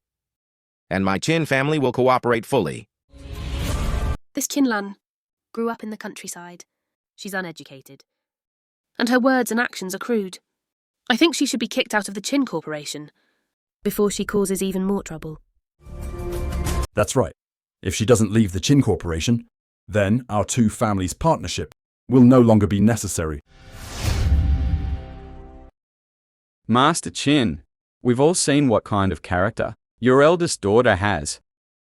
And my Qin family will cooperate fully. This Qinlan grew up in the countryside. She's uneducated. And her words and actions are crude. I think she should be kicked out of the Qin Corporation before she causes even more trouble. That's right. If she doesn't leave the Qin Corporation, then our two families' partnership will no longer be necessary. Master Qin, we've all seen what kind of character your eldest daughter has.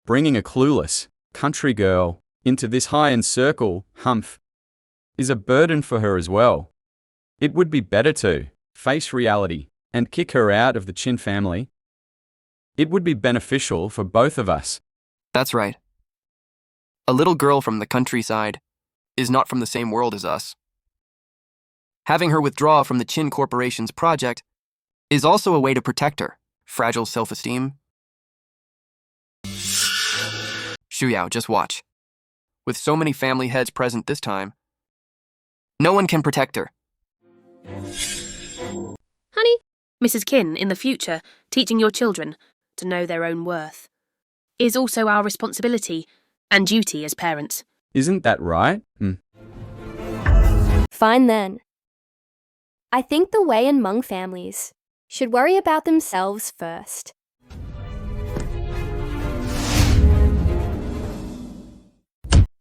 Bringing a clueless country girl into this high-end circle, is a burden for her as well. It would be better to face reality and kick her out of the Qin family. It would be beneficial for both of us. That's right. A little girl from the countryside is not from the same world as us. Having her withdraw from the Qin Corporation's project is also a way to protect her fragile self-esteem. Shuyao, just watch. With so many family heads present this time, no one can protect her. Honey? Mrs. Qin, in the future, teaching your children to know their own worth is also our responsibility and duty as parents. Isn't that right? Fine then. I think the Wei and Meng families should worry about themselves first.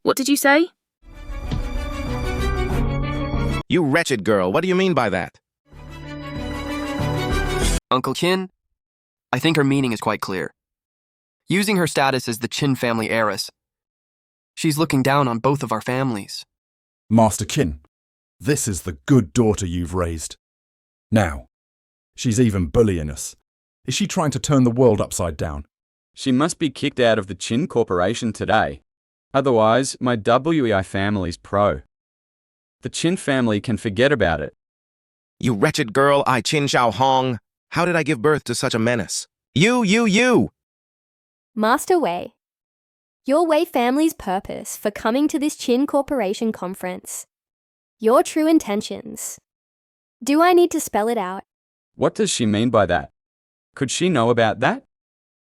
What did you say? You wretched girl, what do you mean by that? Uncle Chin, I think her meaning is quite clear. Using her status as the Chin family heiress, she's looking down on both of our families. Master Chin, this is the good daughter you've raised. Now, she's even bullying us. Is she trying to turn the world upside down? She must be kicked out of the Chin Corporation today. Otherwise, my WEI family's pro. The Chin family can forget about it. You wretched girl, I Chin Xiao Hong. How did I give birth to such a menace? You! Master Wei, your Wei family's purpose for coming to this Chin Corporation conference. Your true intentions. Do I need to spell it out? What does she mean by that? Could she know about that?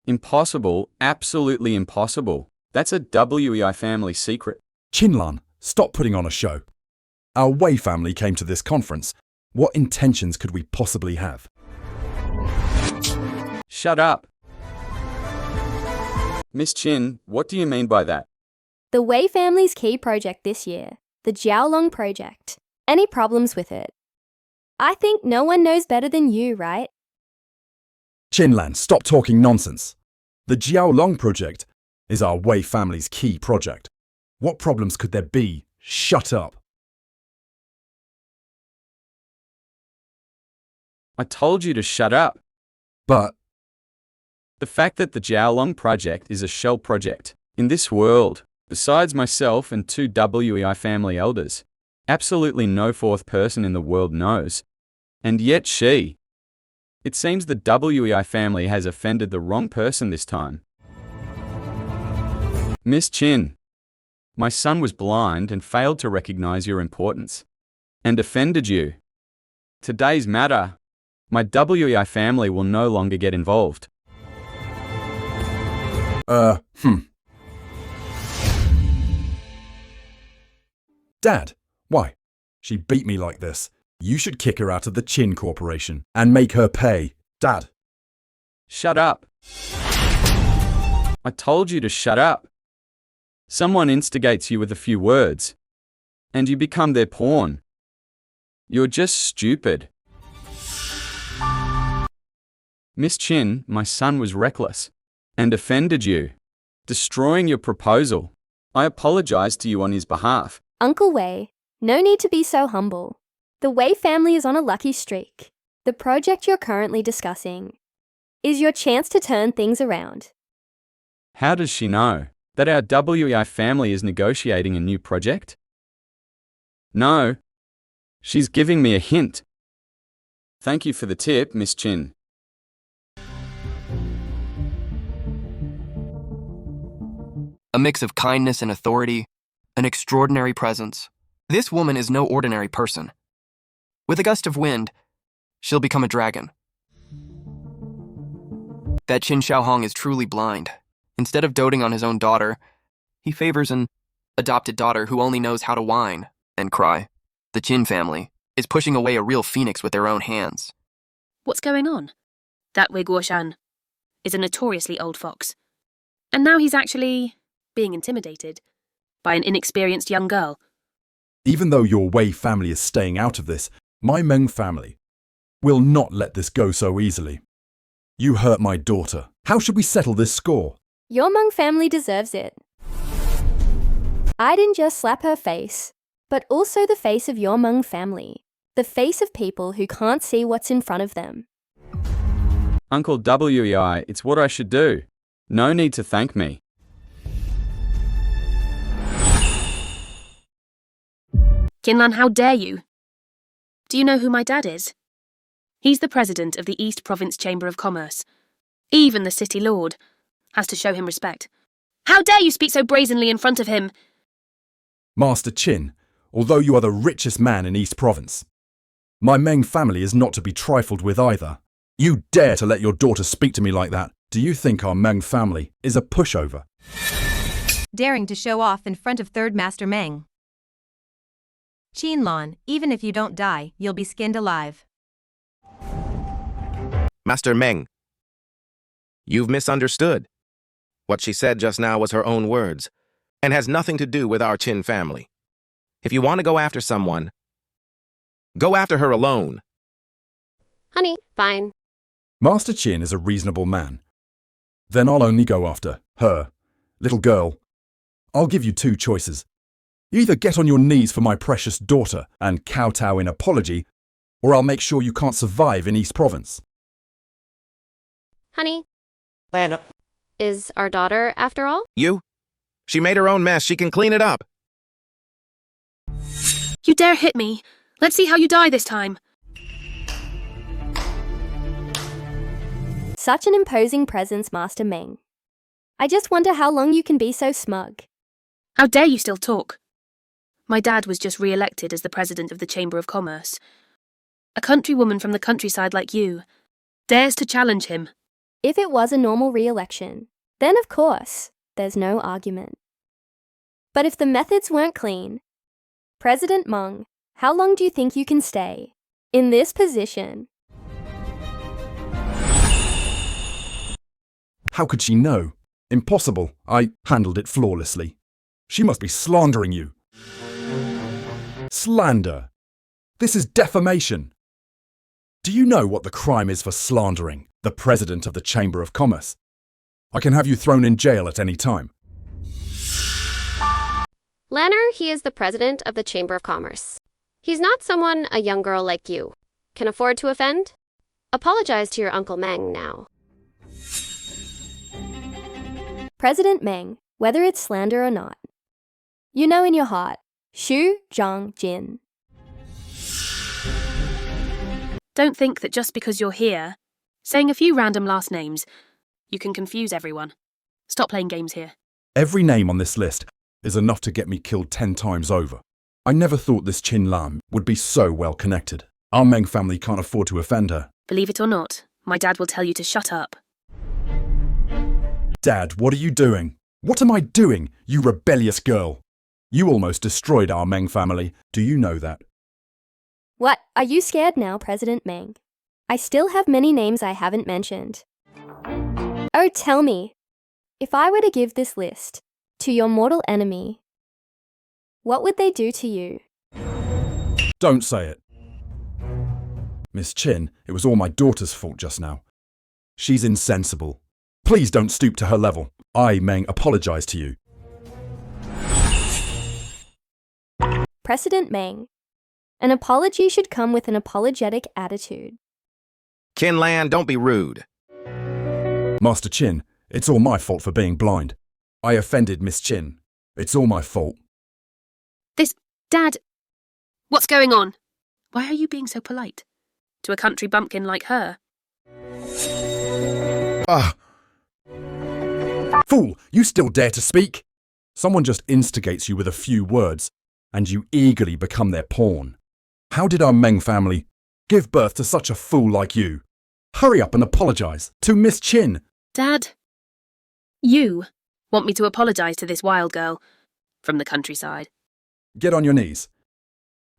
Impossible, absolutely impossible. That's a WEI family secret. Chinlan, stop putting on a show. Our Wei family came to this conference. What intentions could we possibly have? Shut up. Miss Chin, what do you mean by that? The Wei family's key project this year, the Jiaolong project. Any problems with it? I think no one knows better than you, right? Chinlan, stop talking nonsense. The Jiaolong project is our Wei family's key project. What problems could there be? Shut up. I told you to shut up. But the fact that the Jiaolong project is a shell project in this world, besides myself and 2 WEI family elders, absolutely no fourth person in the world knows. And yet she. It seems the WEI family has offended the wrong person this time. Miss Chin, my son was blind and failed to recognize your importance, and offended you. Today's matter, my WEI family will no longer get involved. Dad, why? She beat me like this. You should kick her out of the Chin Corporation and make her pay. Dad. Shut up. I told you to shut up. Someone instigates you with a few words, and you become their pawn. You're just stupid. Miss Chin, my son was reckless and offended you, destroying your proposal. I apologize to you on his behalf. Uncle Wei, no need to be so humble. The Wei family is on a lucky streak. The project you're currently discussing is your chance to turn things around. How does she know that our WEI family is negotiating a new project? No. She's giving me a hint. Thank you for the tip, Miss Chin. A mix of kindness and authority, an extraordinary presence. This woman is no ordinary person. With a gust of wind, she'll become a dragon. That Chin Xiaohong is truly blind. Instead of doting on his own daughter, he favors an adopted daughter who only knows how to whine and cry. The Chin family is pushing away a real phoenix with their own hands. What's going on? That Wei Guoshan is a notoriously old fox. And now he's actually being intimidated by an inexperienced young girl. Even though your Wei family is staying out of this, my Meng family will not let this go so easily. You hurt my daughter. How should we settle this score? Your Meng family deserves it. I didn't just slap her face, but also the face of your Meng family. The face of people who can't see what's in front of them. Uncle WEI, it's what I should do. No need to thank me. Kinlan, how dare you? Do you know who my dad is? He's the president of the East Province Chamber of Commerce. Even the city lord has to show him respect. How dare you speak so brazenly in front of him? Master Chin, although you are the richest man in East Province, my Meng family is not to be trifled with either. You dare to let your daughter speak to me like that? Do you think our Meng family is a pushover? Daring to show off in front of Third Master Meng. Qinlan, even if you don't die, you'll be skinned alive. Master Meng, you've misunderstood. What she said just now was her own words. and has nothing to do with our Chin family. If you want to go after someone, go after her alone. Honey, fine. Master Chin is a reasonable man. Then I'll only go after her. Little girl, I'll give you two choices. You either get on your knees for my precious daughter and kowtow in apology, or I'll make sure you can't survive in East Province. Honey, Lan, is our daughter after all? You? She made her own mess. She can clean it up. You dare hit me? Let's see how you die this time. Such an imposing presence, Master Meng. I just wonder how long you can be so smug. How dare you still talk? My dad was just re-elected as the president of the Chamber of Commerce. A countrywoman from the countryside like you dares to challenge him. If it was a normal re-election, then of course, there's no argument. But if the methods weren't clean, President Meng, how long do you think you can stay in this position? How could she know? Impossible. I handled it flawlessly. She must be slandering you. Slander. This is defamation. Do you know what the crime is for slandering the president of the Chamber of Commerce? I can have you thrown in jail at any time. Lanner, he is the president of the Chamber of Commerce. He's not someone a young girl like you can afford to offend. Apologize to your Uncle Meng now. President Meng, whether it's slander or not, you know in your heart, Xu Zhang Jin. Don't think that just because you're here, saying a few random last names, you can confuse everyone. Stop playing games here. Every name on this list is enough to get me killed 10 times over. I never thought this Chin Lam would be so well connected. Our Meng family can't afford to offend her. Believe it or not, my dad will tell you to shut up. Dad, what are you doing? What am I doing, you rebellious girl? You almost destroyed our Meng family. Do you know that? What, are you scared now, President Meng? I still have many names I haven't mentioned. Oh, tell me, if I were to give this list to your mortal enemy, what would they do to you? Don't say it. Miss Chin, it was all my daughter's fault just now. She's insensible. Please don't stoop to her level. I, Meng, apologize to you. President Meng, an apology should come with an apologetic attitude. Kin Lan, don't be rude. Master Chin, it's all my fault for being blind. I offended Miss Chin. It's all my fault. Dad, what's going on? Why are you being so polite to a country bumpkin like her? Ah! Fool, you still dare to speak? Someone just instigates you with a few words, and you eagerly become their pawn. How did our Meng family give birth to such a fool like you? Hurry up and apologize to Miss Chin. Dad, you want me to apologize to this wild girl from the countryside? Get on your knees.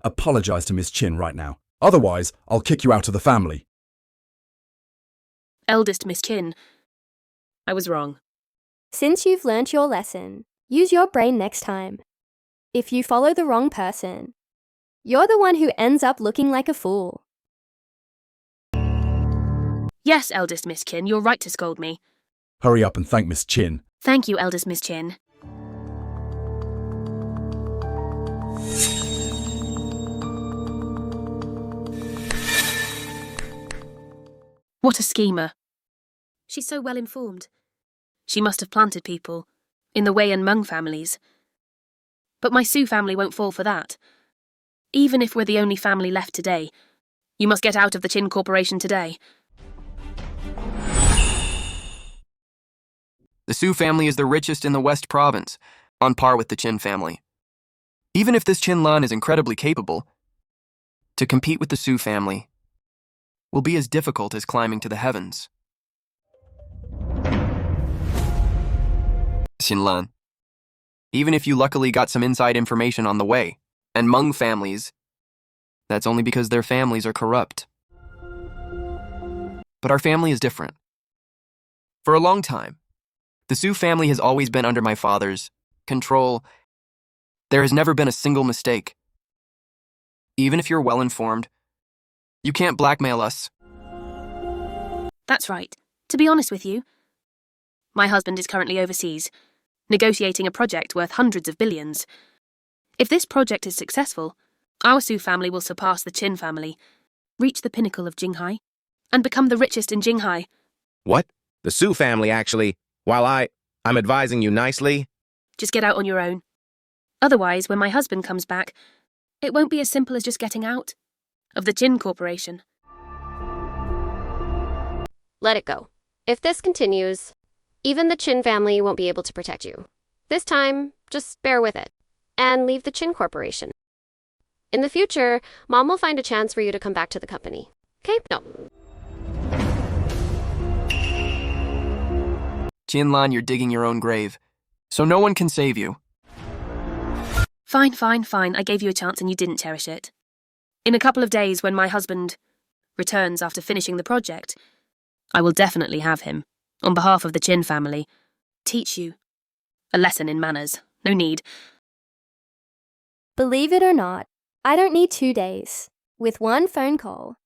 Apologize to Miss Chin right now. Otherwise, I'll kick you out of the family. Eldest Miss Chin, I was wrong. Since you've learnt your lesson, use your brain next time. If you follow the wrong person, you're the one who ends up looking like a fool. Yes, eldest Miss Chin, you're right to scold me. Hurry up and thank Miss Chin. Thank you, eldest Miss Chin. What a schemer. She's so well informed. She must have planted people in the Wei and Meng families. But my Su family won't fall for that. Even if we're the only family left today, you must get out of the Chin Corporation today. The Su family is the richest in the West Province, on par with the Chin family. Even if this Chin Lan is incredibly capable, to compete with the Su family will be as difficult as climbing to the heavens. Chin Lan, even if you luckily got some inside information on the way, and Meng families, that's only because their families are corrupt. But our family is different. For a long time, the Su family has always been under my father's control. There has never been a single mistake. Even if you're well-informed, you can't blackmail us. That's right. To be honest with you, my husband is currently overseas, negotiating a project worth hundreds of billions. If this project is successful, our Su family will surpass the Qin family, reach the pinnacle of Jinghai, and become the richest in Jinghai. What? The Su family, actually, while I'm advising you nicely? Just get out on your own. Otherwise, when my husband comes back, it won't be as simple as just getting out of the Qin Corporation. Let it go. If this continues, even the Qin family won't be able to protect you. This time, just bear with it, and leave the Qin Corporation. In the future, Mom will find a chance for you to come back to the company. Okay? No. Qinlan, you're digging your own grave, so no one can save you. Fine. I gave you a chance and you didn't cherish it. In a couple of days, when my husband returns after finishing the project, I will definitely have him, on behalf of the Qin family, teach you a lesson in manners. No need. Believe it or not, I don't need 2 days. With one phone call,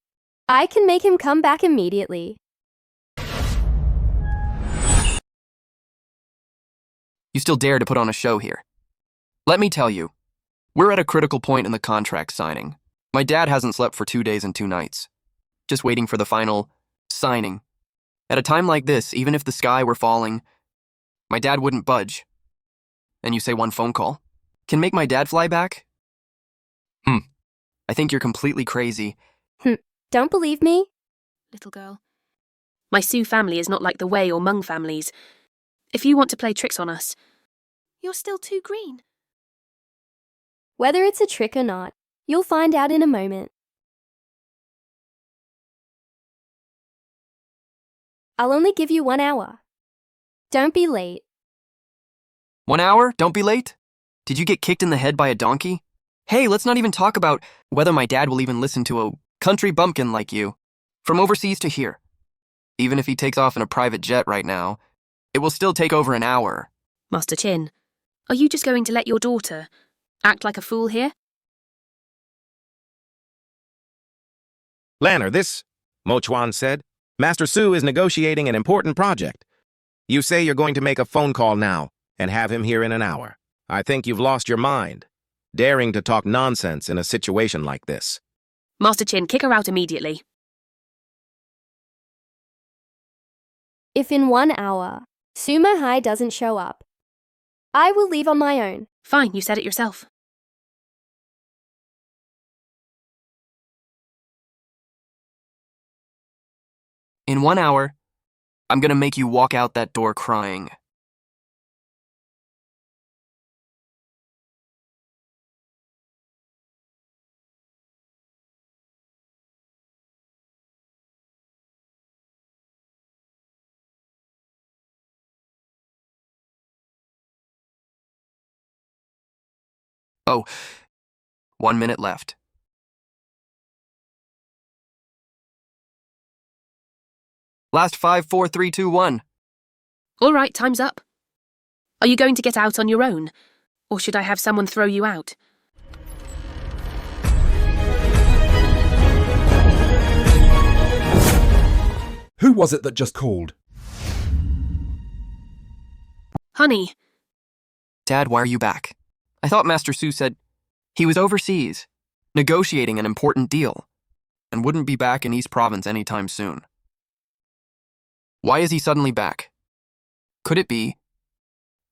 I can make him come back immediately. You still dare to put on a show here. Let me tell you, we're at a critical point in the contract signing. My dad hasn't slept for 2 days and 2 nights, just waiting for the final signing. At a time like this, even if the sky were falling, my dad wouldn't budge. And you say one phone call can make my dad fly back? I think you're completely crazy. Don't believe me? Little girl, my Su family is not like the Wei or Meng families. If you want to play tricks on us, you're still too green. Whether it's a trick or not, you'll find out in a moment. I'll only give you 1 hour. Don't be late. 1 hour? Don't be late? Did you get kicked in the head by a donkey? Hey, let's not even talk about whether my dad will even listen to a country bumpkin like you. From overseas to here. Even if he takes off in a private jet right now, it will still take over an hour. Master Qin, are you just going to let your daughter act like a fool here? Lanner, this, Mo Chuan said, Master Su is negotiating an important project. You say you're going to make a phone call now and have him here in an hour. I think you've lost your mind, daring to talk nonsense in a situation like this. Master Qin, kick her out immediately. If in 1 hour, Sumo Hai doesn't show up, I will leave on my own. Fine, you said it yourself. In 1 hour, I'm gonna make you walk out that door crying. Oh, 1 minute left. Last 5, 4, 3, 2, 1. All right, time's up. Are you going to get out on your own? Or should I have someone throw you out? Who was it that just called? Honey. Dad, why are you back? I thought Master Su said he was overseas, negotiating an important deal, and wouldn't be back in East Province anytime soon. Why is he suddenly back? Could it be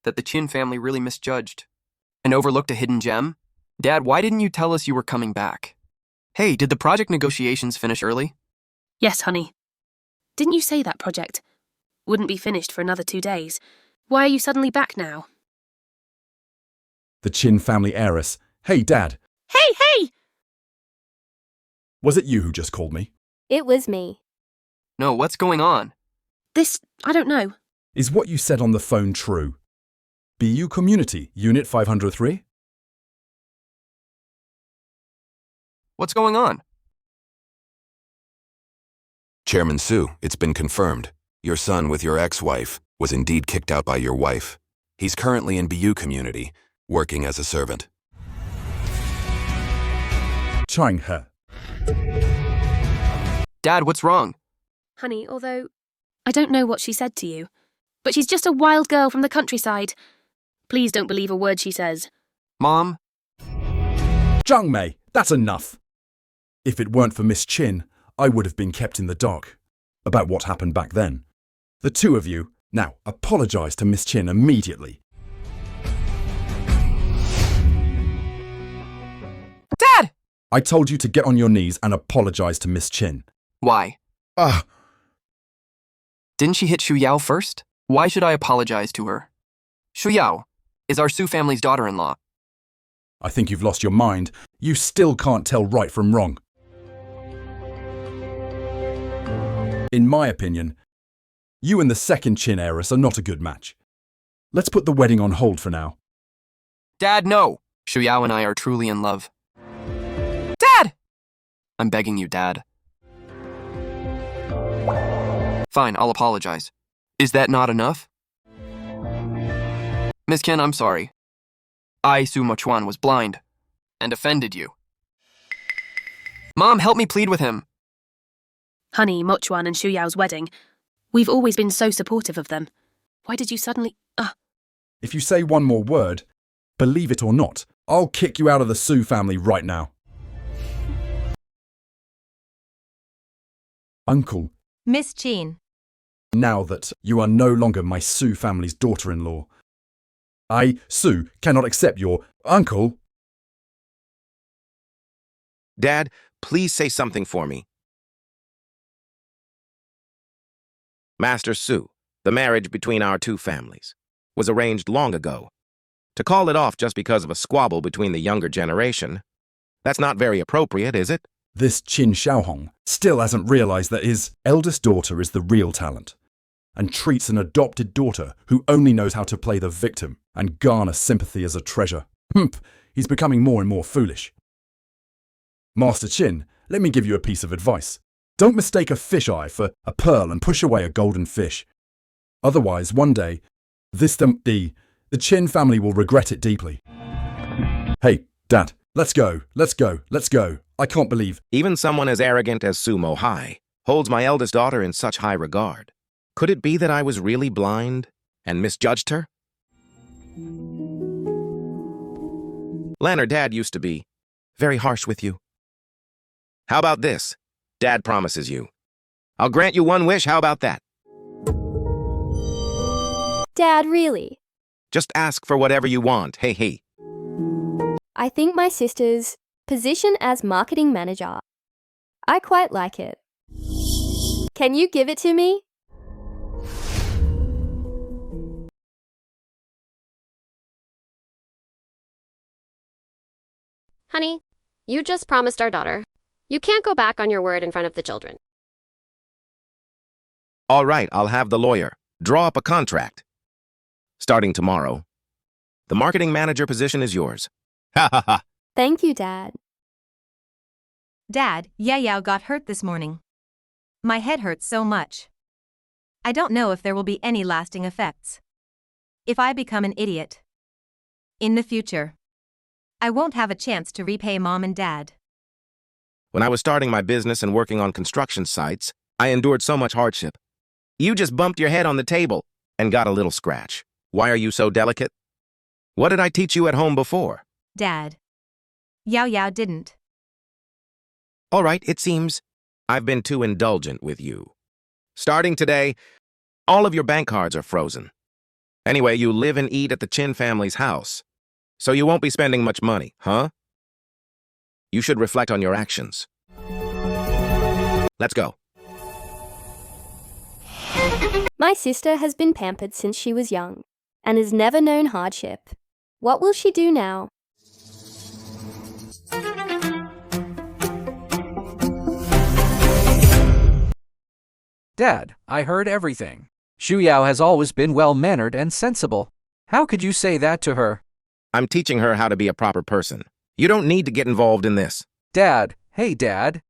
that the Qin family really misjudged and overlooked a hidden gem? Dad, why didn't you tell us you were coming back? Hey, did the project negotiations finish early? Yes, honey. Didn't you say that project wouldn't be finished for another 2 days? Why are you suddenly back now? The Qin family heiress. Hey, Dad. Hey! Was it you who just called me? It was me. No, what's going on? I don't know. Is what you said on the phone true? BU Community, Unit 503? What's going on? Chairman Su, it's been confirmed. Your son with your ex-wife was indeed kicked out by your wife. He's currently in BU community, working as a servant. Chang He. Dad, what's wrong? Honey, although I don't know what she said to you, but she's just a wild girl from the countryside. Please don't believe a word she says. Mom? Zhang Mei, that's enough. If it weren't for Miss Chin, I would have been kept in the dark about what happened back then. The two of you, now apologize to Miss Chin immediately. Dad! I told you to get on your knees and apologize to Miss Chin. Why? Didn't she hit Shu Yao first? Why should I apologize to her? Shu Yao is our Su family's daughter-in-law. I think you've lost your mind. You still can't tell right from wrong. In my opinion, you and the second Chin heiress are not a good match. Let's put the wedding on hold for now. Dad, no! Shu Yao and I are truly in love. Dad! I'm begging you, Dad. Fine, I'll apologize. Is that not enough? Miss Ken, I'm sorry. I, Su Mochuan, was blind and offended you. Mom, help me plead with him. Honey, Mochuan and Shu Yao's wedding. We've always been so supportive of them. Why did you suddenly... If you say one more word, believe it or not, I'll kick you out of the Su family right now. Uncle, Miss Chin. now that you are no longer my Su family's daughter-in-law, I, Su, cannot accept your uncle. Dad, please say something for me. Master Su, the marriage between our two families was arranged long ago. To call it off just because of a squabble between the younger generation, that's not very appropriate, is it? This Qin Xiaohong still hasn't realized that his eldest daughter is the real talent and treats an adopted daughter who only knows how to play the victim and garner sympathy as a treasure. Humph, he's becoming more and more foolish. Master Qin, let me give you a piece of advice. Don't mistake a fisheye for a pearl and push away a golden fish. Otherwise, one day, the Qin family will regret it deeply. Hey, Dad, let's go. I can't believe... Even someone as arrogant as Su Mo Hai holds my eldest daughter in such high regard. Could it be that I was really blind and misjudged her? Lan or Dad used to be very harsh with you. How about this? Dad promises you. I'll grant you one wish, how about that? Dad, really? Just ask for whatever you want, hey. I think my sister's position as marketing manager. I quite like it. Can you give it to me? Honey, you just promised our daughter. You can't go back on your word in front of the children. All right, I'll have the lawyer draw up a contract. Starting tomorrow, the marketing manager position is yours. Ha ha ha. Thank you, Dad. Dad, Yao got hurt this morning. My head hurts so much. I don't know if there will be any lasting effects. If I become an idiot in the future, I won't have a chance to repay Mom and Dad. When I was starting my business and working on construction sites, I endured so much hardship. You just bumped your head on the table and got a little scratch. Why are you so delicate? What did I teach you at home before? Dad, Yao didn't. All right, it seems I've been too indulgent with you. Starting today, all of your bank cards are frozen. Anyway, you live and eat at the Qin family's house, so you won't be spending much money, huh? You should reflect on your actions. Let's go. My sister has been pampered since she was young and has never known hardship. What will she do now? Dad, I heard everything. Shu Yao has always been well-mannered and sensible. How could you say that to her? I'm teaching her how to be a proper person. You don't need to get involved in this. Dad, hey, Dad.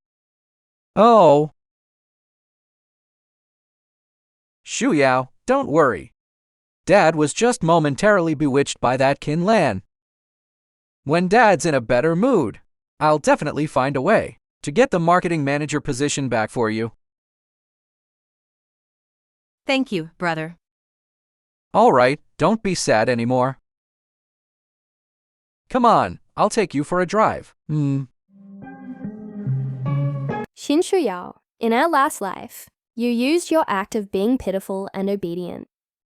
Oh. Shu Yao, don't worry. Dad was just momentarily bewitched by that Kin Lan. When Dad's in a better mood, I'll definitely find a way to get the marketing manager position back for you. Thank you, brother. All right, don't be sad anymore. Come on, I'll take you for a drive. Xin Shuyao, in our last life, you used your act of being pitiful and obedient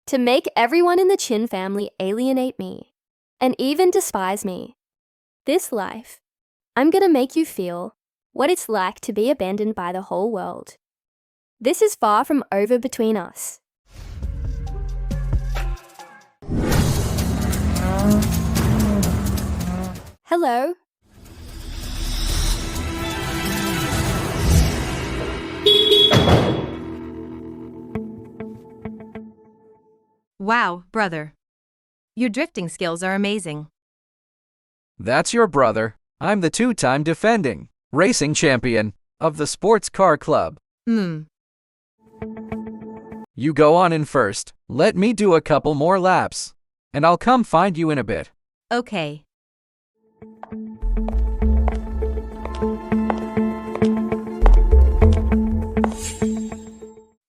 to make everyone in the Qin family alienate me and even despise me. This life, I'm gonna make you feel what it's like to be abandoned by the whole world. This is far from over between us. Hello? Wow, brother. Your drifting skills are amazing. That's your brother. I'm the two-time defending racing champion of the sports car club. You go on in first. Let me do a couple more laps, and I'll come find you in a bit. Okay.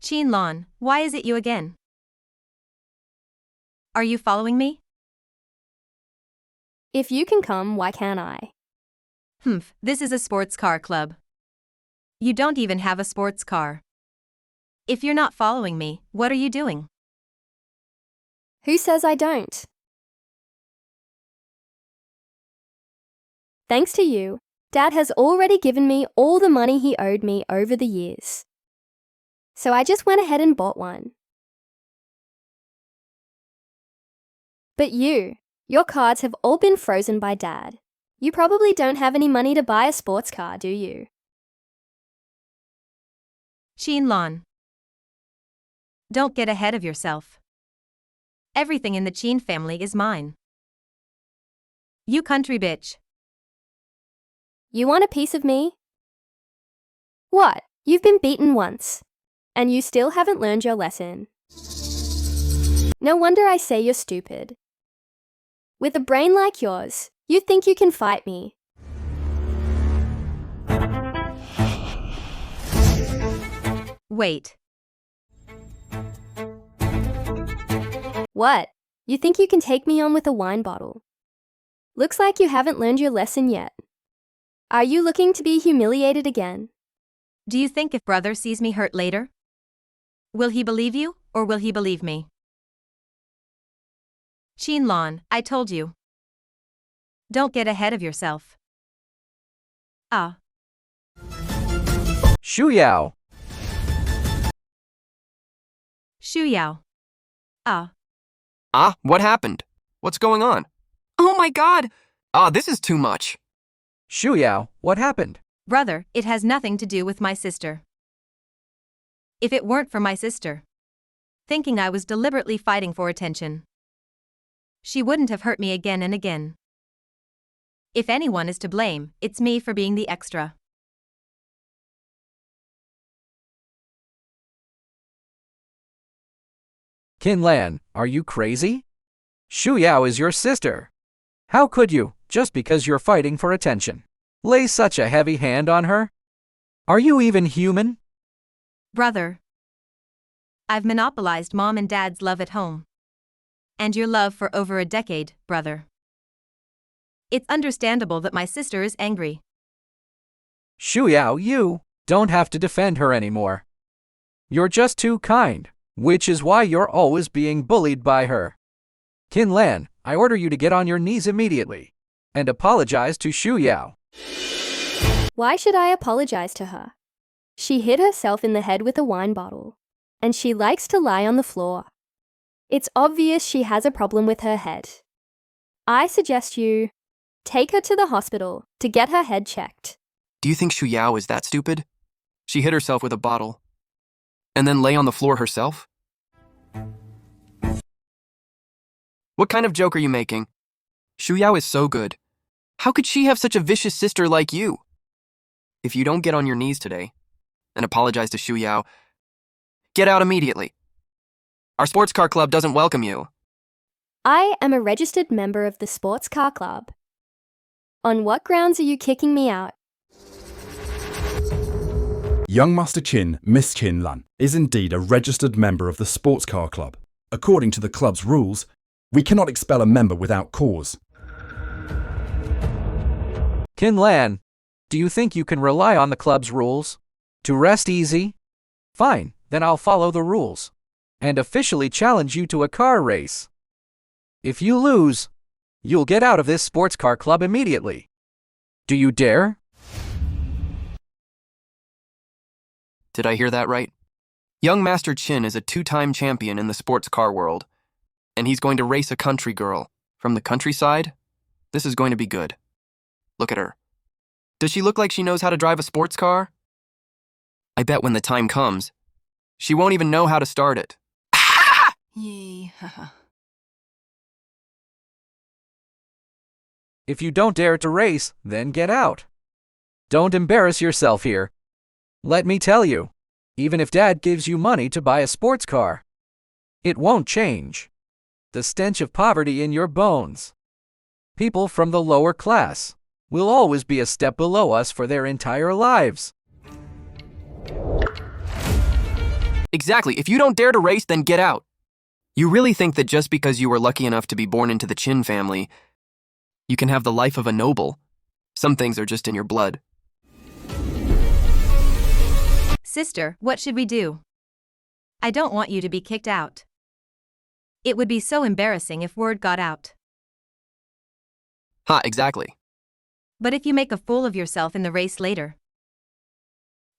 Qin Lan, why is it you again? Are you following me? If you can come, why can't I? This is a sports car club. You don't even have a sports car. If you're not following me, what are you doing? Who says I don't? Thanks to you, Dad has already given me all the money he owed me over the years. So I just went ahead and bought one. But your cards have all been frozen by Dad. You probably don't have any money to buy a sports car, do you? Qin Lan. Don't get ahead of yourself. Everything in the Qin family is mine. You country bitch. You want a piece of me? What? You've been beaten once, and you still haven't learned your lesson. No wonder I say you're stupid. With a brain like yours, you think you can fight me. Wait. What? You think you can take me on with a wine bottle? Looks like you haven't learned your lesson yet. Are you looking to be humiliated again? Do you think if brother sees me hurt later, will he believe you, or will he believe me? Qin Lan, I told you. Don't get ahead of yourself. Shuyao. Shuyao. What happened? What's going on? Oh my god! This is too much. Shuyao, what happened? Brother, it has nothing to do with my sister. If it weren't for my sister, thinking I was deliberately fighting for attention, she wouldn't have hurt me again and again. If anyone is to blame, it's me for being the extra. Kin Lan, are you crazy? Shuyao is your sister. How could you, just because you're fighting for attention, lay such a heavy hand on her? Are you even human? Brother, I've monopolized Mom and Dad's love at home. And your love for over a decade, brother. It's understandable that my sister is angry. Shuyao, you don't have to defend her anymore. You're just too kind, which is why you're always being bullied by her. Kin Lan, I order you to get on your knees immediately and apologize to Shuyao. Why should I apologize to her? She hit herself in the head with a wine bottle, and she likes to lie on the floor. It's obvious she has a problem with her head. I suggest you take her to the hospital to get her head checked. Do you think Shuyao is that stupid? She hit herself with a bottle. And then lay on the floor herself? What kind of joke are you making? Shuyao is so good. How could she have such a vicious sister like you? If you don't get on your knees today and apologize to Shuyao, get out immediately. Our sports car club doesn't welcome you. I am a registered member of the sports car club. On what grounds are you kicking me out? Young Master Chin, Miss Chin Lan, is indeed a registered member of the sports car club. According to the club's rules, we cannot expel a member without cause. Kin Lan, do you think you can rely on the club's rules to rest easy? Fine, then I'll follow the rules and officially challenge you to a car race. If you lose, you'll get out of this sports car club immediately. Do you dare? Did I hear that right? Young Master Chin is a 2-time champion in the sports car world, and he's going to race a country girl from the countryside. This is going to be good. Look at her. Does she look like she knows how to drive a sports car? I bet when the time comes, she won't even know how to start it. Yee. If you don't dare to race, then get out. Don't embarrass yourself here. Let me tell you, even if Dad gives you money to buy a sports car, it won't change the stench of poverty in your bones. People from the lower class will always be a step below us for their entire lives. Exactly. If you don't dare to race, then get out. You really think that just because you were lucky enough to be born into the Chin family, you can have the life of a noble? Some things are just in your blood. Sister, what should we do? I don't want you to be kicked out. It would be so embarrassing if word got out. Ha, exactly. But if you make a fool of yourself in the race later,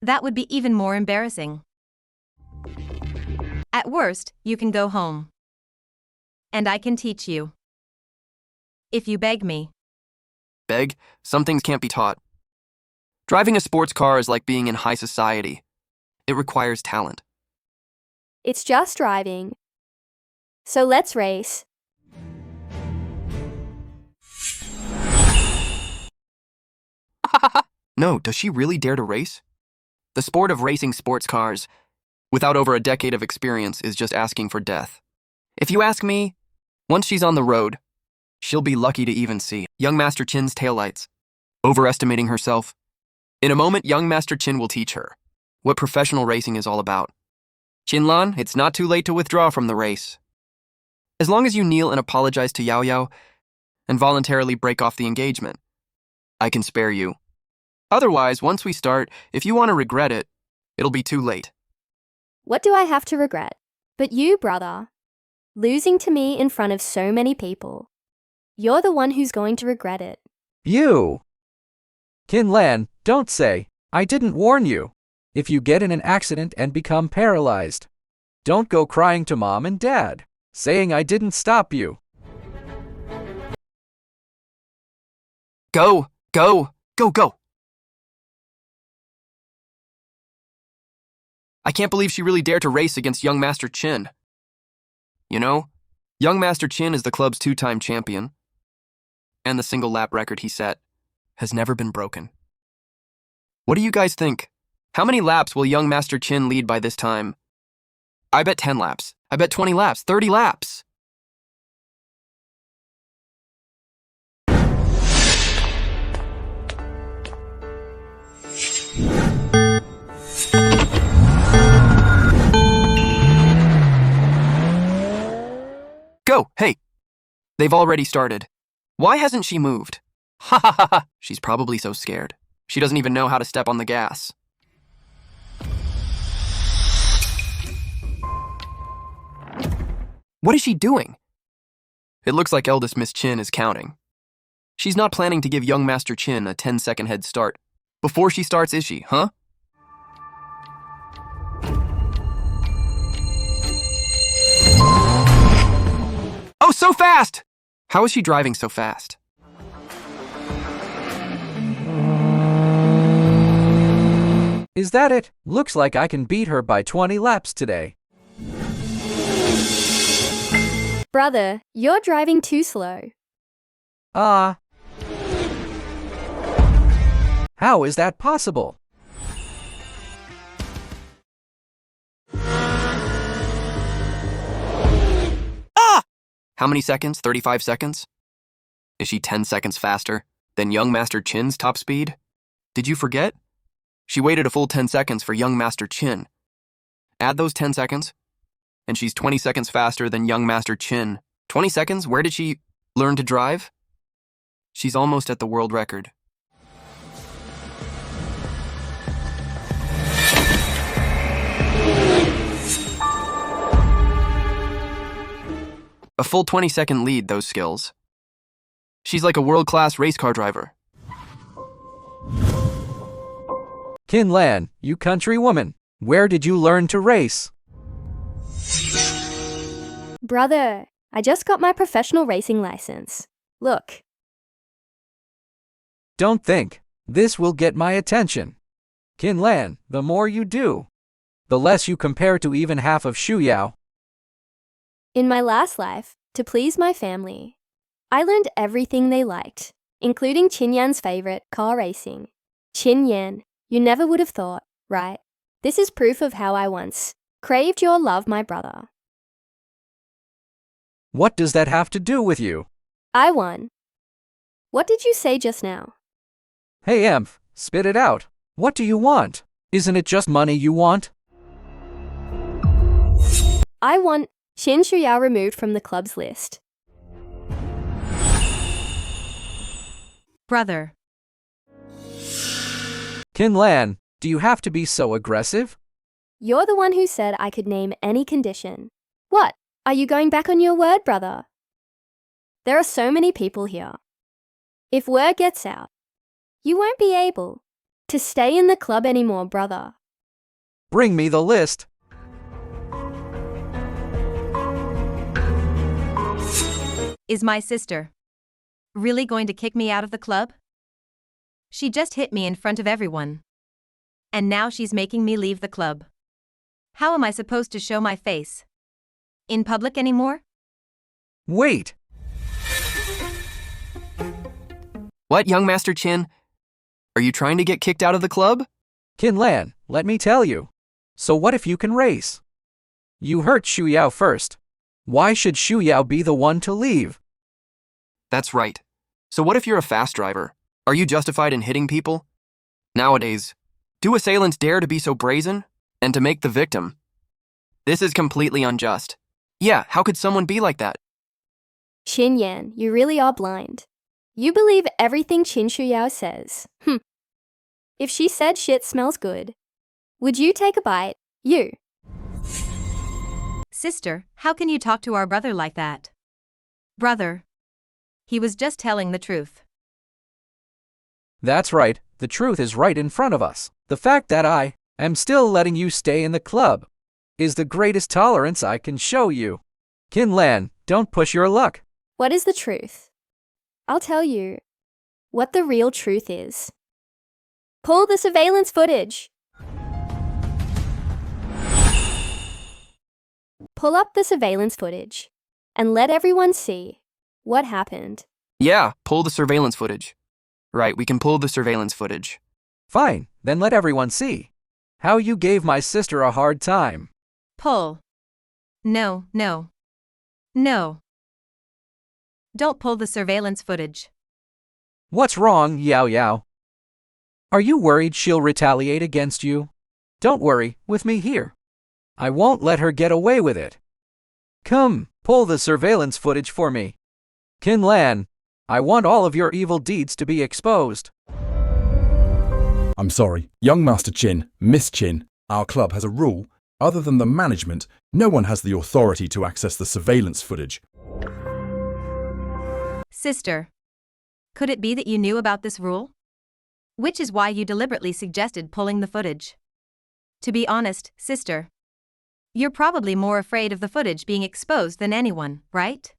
that would be even more embarrassing. At worst, you can go home. And I can teach you. If you beg me. Beg? Some things can't be taught. Driving a sports car is like being in high society. It requires talent. It's just driving. So let's race. No, does she really dare to race? The sport of racing sports cars, without over a decade of experience, is just asking for death. If you ask me, once she's on the road, she'll be lucky to even see young Master Chin's taillights, overestimating herself. In a moment, young Master Chin will teach her what professional racing is all about. Chinlan, it's not too late to withdraw from the race. As long as you kneel and apologize to Yao Yao and voluntarily break off the engagement, I can spare you. Otherwise, once we start, if you want to regret it, it'll be too late. What do I have to regret? But you, brother. Losing to me in front of so many people. You're the one who's going to regret it. You! Kin Lan, don't say, I didn't warn you. If you get in an accident and become paralyzed, don't go crying to Mom and Dad, saying I didn't stop you. Go, go, go, go. I can't believe she really dared to race against young Master Chin. You know, young Master Chin is the club's 2-time champion, and the single lap record he set has never been broken. What do you guys think? How many laps will young Master Chin lead by this time? I bet 10 laps. I bet 20 laps, 30 laps. Go, hey. They've already started. Why hasn't she moved? Ha ha ha ha. She's probably so scared. She doesn't even know how to step on the gas. What is she doing? It looks like eldest Miss Chin is counting. She's not planning to give young Master Chin a 10-second head start. Before she starts, is she, huh? Oh, so fast! How is she driving so fast? Is that it? Looks like I can beat her by 20 laps today. Brother, you're driving too slow. How is that possible? Ah! How many seconds? 35 seconds? Is she 10 seconds faster than young Master Chin's top speed? Did you forget? She waited a full 10 seconds for young Master Chin. Add those 10 seconds, and she's 20 seconds faster than young Master Chin. 20 seconds? Where did she learn to drive? She's almost at the world record. A full 20-second lead, those skills. She's like a world-class race car driver. Kin Lan, you country woman, where did you learn to race? Brother, I just got my professional racing license. Look. Don't think. This will get my attention. Kin Lan, the more you do, the less you compare to even half of Shu Yao. In my last life, to please my family, I learned everything they liked, including Qin Yan's favorite, car racing. Qin Yan, you never would have thought, right? This is proof of how I once craved your love, my brother. What does that have to do with you? I won. What did you say just now? Hey, Emph, spit it out. What do you want? Isn't it just money you want? I want Qin Shuyao removed from the club's list. Brother. Kin Lan, do you have to be so aggressive? You're the one who said I could name any condition. What? Are you going back on your word, brother? There are so many people here. If word gets out, you won't be able to stay in the club anymore, brother. Bring me the list. Is my sister really going to kick me out of the club? She just hit me in front of everyone. And now she's making me leave the club. How am I supposed to show my face in public anymore? Wait. What, young Master Chin? Are you trying to get kicked out of the club? Kin Lan, let me tell you. So what if you can race? You hurt Shu Yao first. Why should Shu Yao be the one to leave? That's right. So what if you're a fast driver? Are you justified in hitting people? Nowadays, do assailants dare to be so brazen and to make the victim? This is completely unjust. Yeah, how could someone be like that? Qin Yan, you really are blind. You believe everything Qin Shuyao says. If she said shit smells good, would you take a bite? You. Sister, how can you talk to our brother like that? Brother. He was just telling the truth. That's right, the truth is right in front of us. The fact that I am still letting you stay in the club is the greatest tolerance I can show you. Kin Lan, don't push your luck. What is the truth? I'll tell you what the real truth is. Pull the surveillance footage. Pull up the surveillance footage and let everyone see what happened. Yeah, pull the surveillance footage. Right, we can pull the surveillance footage. Fine, then let everyone see how you gave my sister a hard time. Pull. No. No. Don't pull the surveillance footage. What's wrong, Yao Yao? Are you worried she'll retaliate against you? Don't worry, with me here. I won't let her get away with it. Come, pull the surveillance footage for me. Kin Lan, I want all of your evil deeds to be exposed. I'm sorry, young Master Chin, Miss Chin, our club has a rule. Other than the management, no one has the authority to access the surveillance footage. Sister, could it be that you knew about this rule? Which is why you deliberately suggested pulling the footage. To be honest, sister, you're probably more afraid of the footage being exposed than anyone, right?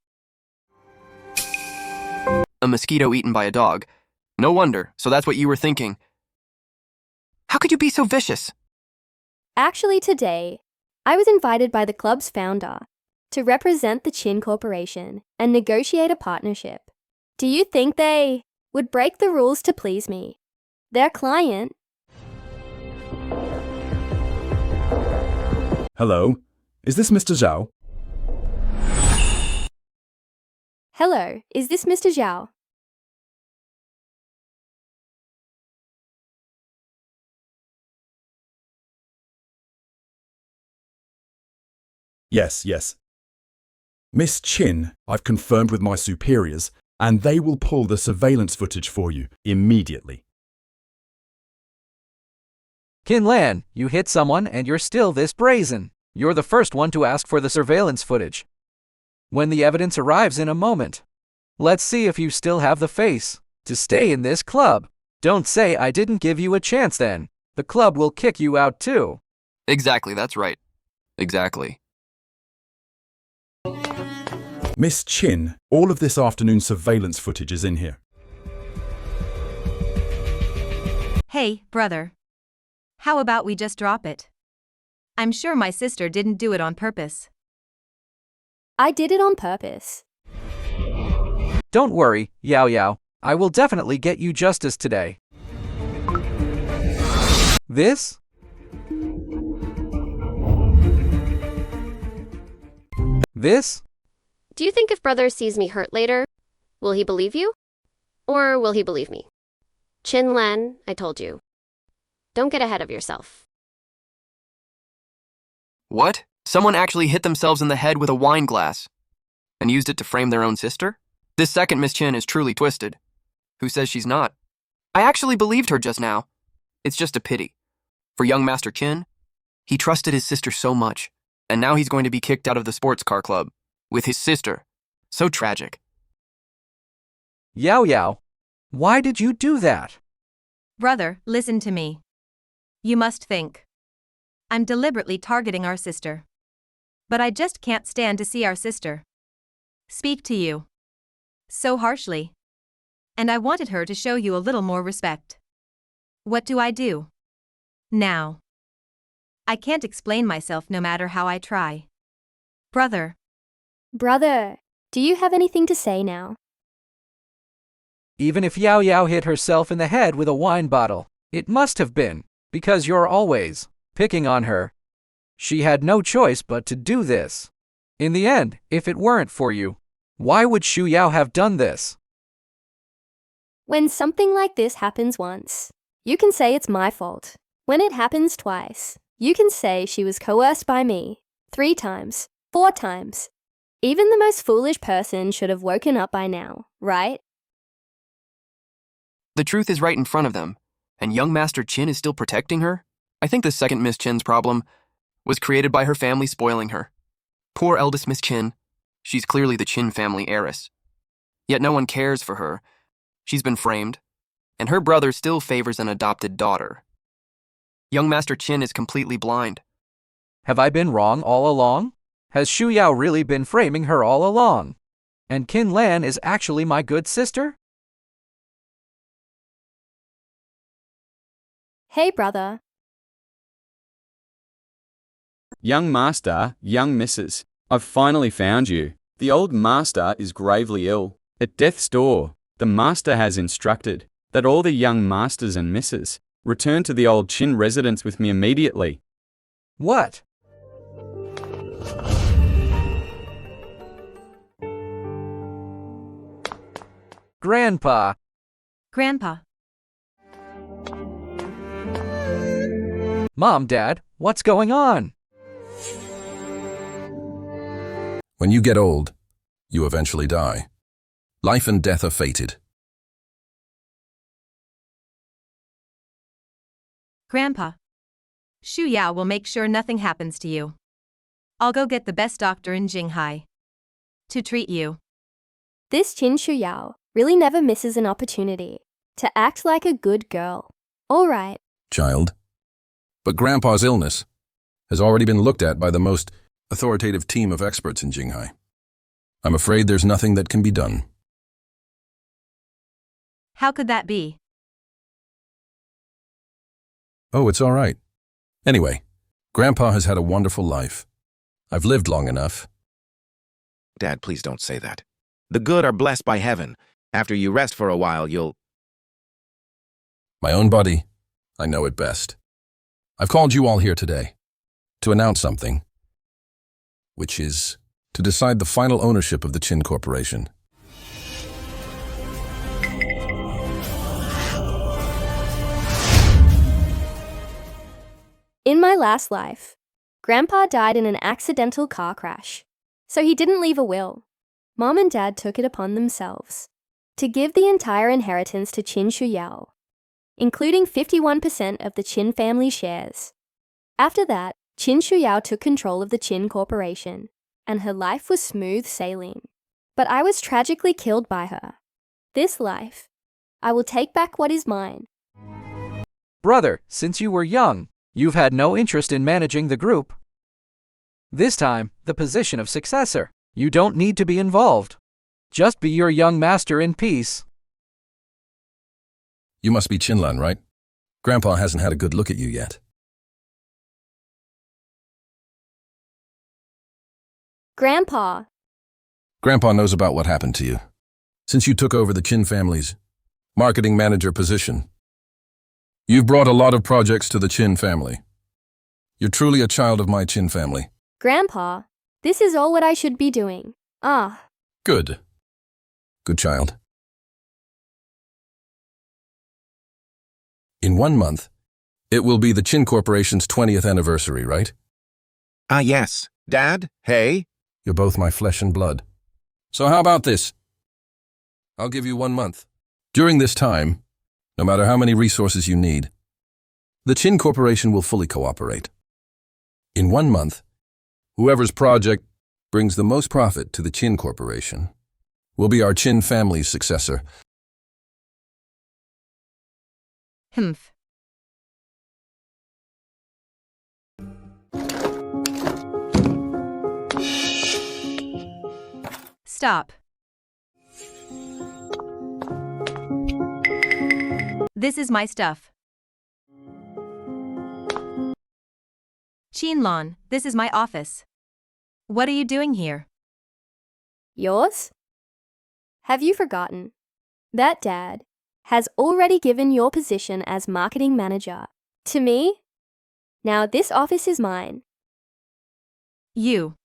A mosquito eaten by a dog. No wonder, so that's what you were thinking. How could you be so vicious? Actually, today, I was invited by the club's founder to represent the Chin Corporation and negotiate a partnership. Do you think they would break the rules to please me? Their client. Hello, is this Mr. Zhao? Hello, is this Mr. Zhao? Yes, yes. Miss Chin, I've confirmed with my superiors, and they will pull the surveillance footage for you immediately. Qin Lan, you hit someone and you're still this brazen. You're the first one to ask for the surveillance footage. When the evidence arrives in a moment. Let's see if you still have the face to stay in this club. Don't say I didn't give you a chance then. The club will kick you out too. Exactly, that's right. Exactly. Miss Chin, all of this afternoon's surveillance footage is in here. Hey, brother. How about we just drop it? I'm sure my sister didn't do it on purpose. I did it on purpose. Don't worry, Yao Yao. I will definitely get you justice today. This? This? Do you think if brother sees me hurt later, will he believe you? Or will he believe me? Qin Lan, I told you. Don't get ahead of yourself. What? Someone actually hit themselves in the head with a wine glass and used it to frame their own sister? This second Miss Chin is truly twisted. Who says she's not? I actually believed her just now. It's just a pity. For young Master Chin, he trusted his sister so much, and now he's going to be kicked out of the sports car club with his sister. So tragic. Yao Yao, why did you do that? Brother, listen to me. You must think. I'm deliberately targeting our sister. But I just can't stand to see our sister speak to you so harshly. And I wanted her to show you a little more respect. What do I do now? I can't explain myself no matter how I try. Brother. Brother, do you have anything to say now? Even if Yao Yao hit herself in the head with a wine bottle, it must have been because you're always picking on her. She had no choice but to do this. In the end, if it weren't for you, why would Shu Yao have done this? When something like this happens once, you can say it's my fault. When it happens twice, you can say she was coerced by me 3 times, 4 times. Even the most foolish person should have woken up by now, right? The truth is right in front of them, and young Master Chin is still protecting her? I think the second Miss Chin's problem was created by her family spoiling her. Poor eldest Miss Chin. She's clearly the Chin family heiress. Yet no one cares for her. She's been framed, and her brother still favors an adopted daughter. Young Master Chin is completely blind. Have I been wrong all along? Has Shu Yao really been framing her all along? And Qin Lan is actually my good sister? Hey, brother. Young Master, young Mrs. I've finally found you. The old Master is gravely ill. At death's door, the Master has instructed that all the young Masters and Misses return to the old Chin residence with me immediately. What? Grandpa. Grandpa. Mom, Dad, what's going on? When you get old, you eventually die. Life and death are fated. Grandpa. Shu Yao will make sure nothing happens to you. I'll go get the best doctor in Jinghai to treat you. This Qin Shu Yao really never misses an opportunity to act like a good girl. All right. Child. But Grandpa's illness has already been looked at by the most authoritative team of experts in Jinghai. I'm afraid there's nothing that can be done. How could that be? Oh, it's all right. Anyway, Grandpa has had a wonderful life. I've lived long enough. Dad, please don't say that. The good are blessed by heaven. After you rest for a while, you'll... My own body, I know it best. I've called you all here today to announce something, which is to decide the final ownership of the Chin Corporation. In my last life, Grandpa died in an accidental car crash, so he didn't leave a will. Mom and Dad took it upon themselves to give the entire inheritance to Qin Shuyao, including 51% of the Qin family shares. After that, Qin Shuyao took control of the Qin Corporation, and her life was smooth sailing. But I was tragically killed by her. This life, I will take back what is mine. Brother, since you were young, you've had no interest in managing the group. This time, the position of successor. You don't need to be involved. Just be your young master in peace. You must be Qinlan, right? Grandpa hasn't had a good look at you yet. Grandpa. Grandpa knows about what happened to you. Since you took over the Qin family's marketing manager position, you've brought a lot of projects to the Qin family. You're truly a child of my Qin family. Grandpa, this is all what I should be doing. Good. Good child. In 1 month, it will be the Qin Corporation's 20th anniversary, right? Yes. Dad? Hey? You're both my flesh and blood. So how about this? I'll give you 1 month. During this time, no matter how many resources you need, the Qin Corporation will fully cooperate. In 1 month, whoever's project brings the most profit to the Qin Corporation will be our Qin family's successor. Humph. Stop. This is my stuff. Qinlan, this is my office. What are you doing here? Yours? Have you forgotten that Dad has already given your position as marketing manager to me? Now this office is mine. You.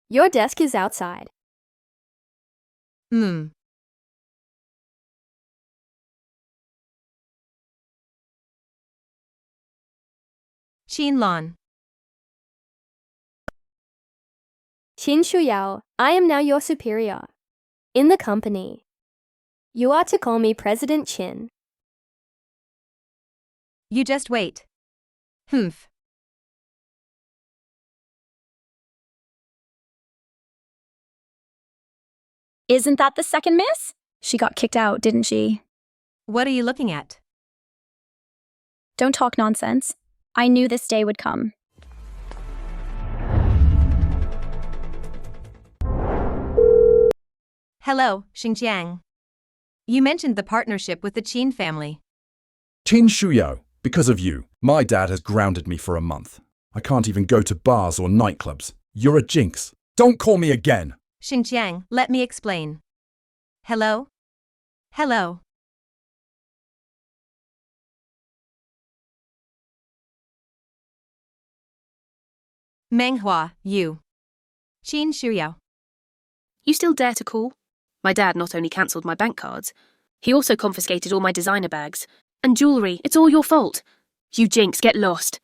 Your desk is outside. Qinlan. Qin Shuyao, I am now your superior in the company. You are to call me President Qin. You just wait. Humph. Isn't that the second miss? She got kicked out, didn't she? What are you looking at? Don't talk nonsense. I knew this day would come. Hello, Xinjiang. You mentioned the partnership with the Qin family. Qin Shuyao, because of you, my dad has grounded me for a month. I can't even go to bars or nightclubs. You're a jinx. Don't call me again. Xinjiang, let me explain. Hello? Hello. Menghua, you. Qin Shuyao. You still dare to call? My dad not only cancelled my bank cards, he also confiscated all my designer bags. And jewellery, it's all your fault. You jinx, get lost.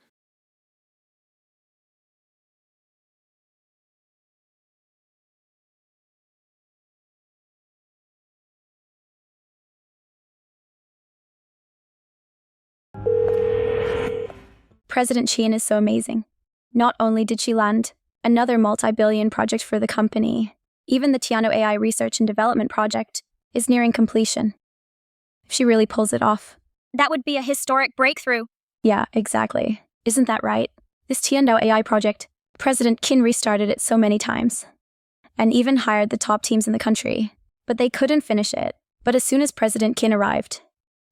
President Qin is so amazing. Not only did she land another multi-billion project for the company, even the Tiano AI research and development project is nearing completion. If she really pulls it off, that would be a historic breakthrough. Yeah, exactly. Isn't that right? This Tiano AI project, President Qin restarted it so many times, and even hired the top teams in the country, but they couldn't finish it. But as soon as President Qin arrived,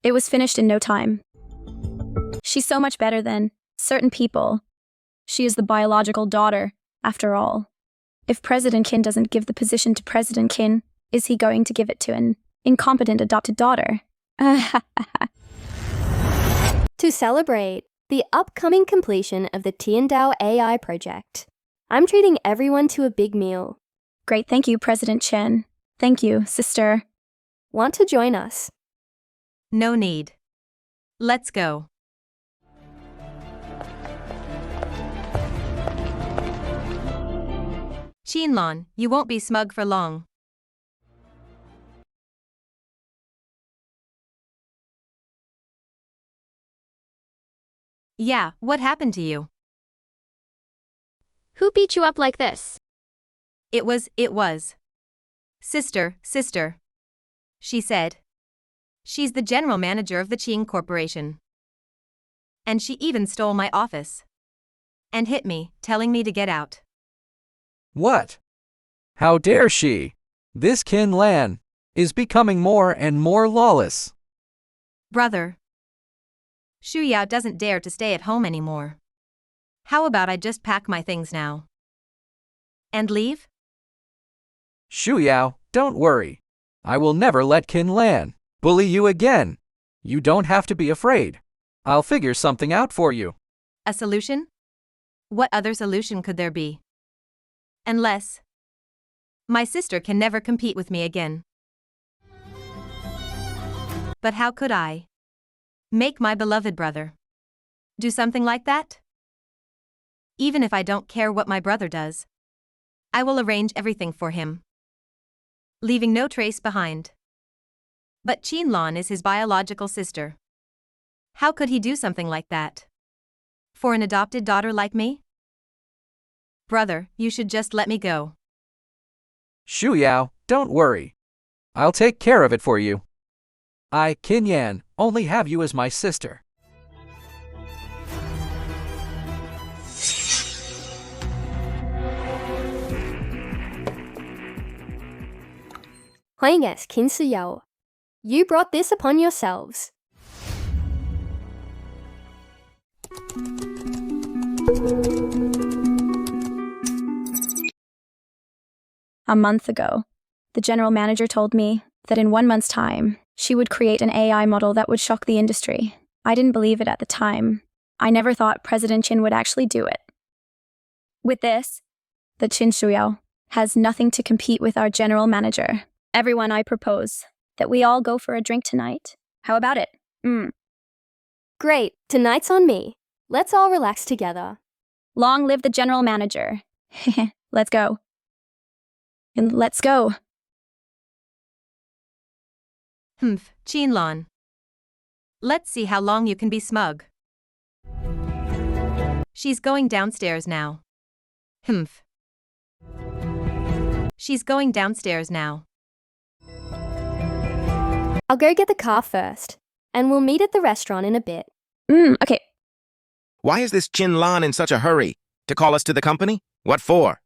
it was finished in no time. She's so much better than certain people. She is the biological daughter, after all. If President Qin doesn't give the position to President Qin, is he going to give it to an incompetent adopted daughter? To celebrate the upcoming completion of the Tiandao AI project, I'm treating everyone to a big meal. Great, thank you, President Chen. Thank you, sister. Want to join us? No need. Let's go. Chinlon, you won't be smug for long. Yeah, what happened to you? Who beat you up like this? It was. Sister. She said. She's the general manager of the Qing Corporation. And she even stole my office. And hit me, telling me to get out. What? How dare she? This Kin Lan is becoming more and more lawless. Brother. Shu Yao doesn't dare to stay at home anymore. How about I just pack my things now? And leave? Shu Yao, don't worry. I will never let Kin Lan bully you again. You don't have to be afraid. I'll figure something out for you. A solution? What other solution could there be? Unless my sister can never compete with me again. But how could I make my beloved brother do something like that? Even if I don't care what my brother does, I will arrange everything for him, leaving no trace behind. But Chinlon is his biological sister. How could he do something like that? For an adopted daughter like me? Brother, you should just let me go. Shu Yao, don't worry. I'll take care of it for you. I, Kin Yan, only have you as my sister. Hoinges Kinsu Yao. You brought this upon yourselves. A month ago, the general manager told me that in 1 month's time, she would create an AI model that would shock the industry. I didn't believe it at the time. I never thought President Qin would actually do it. With this, the Qin Shuyao has nothing to compete with our general manager. Everyone, I propose that we all go for a drink tonight. How about it? Great, tonight's on me. Let's all relax together. Long live the general manager. Let's go. And let's go. Chinlon. Let's see how long you can be smug. She's going downstairs now. She's going downstairs now. I'll go get the car first, and we'll meet at the restaurant in a bit. Okay. Why is this Qin Lan in such a hurry? To call us to the company? What for?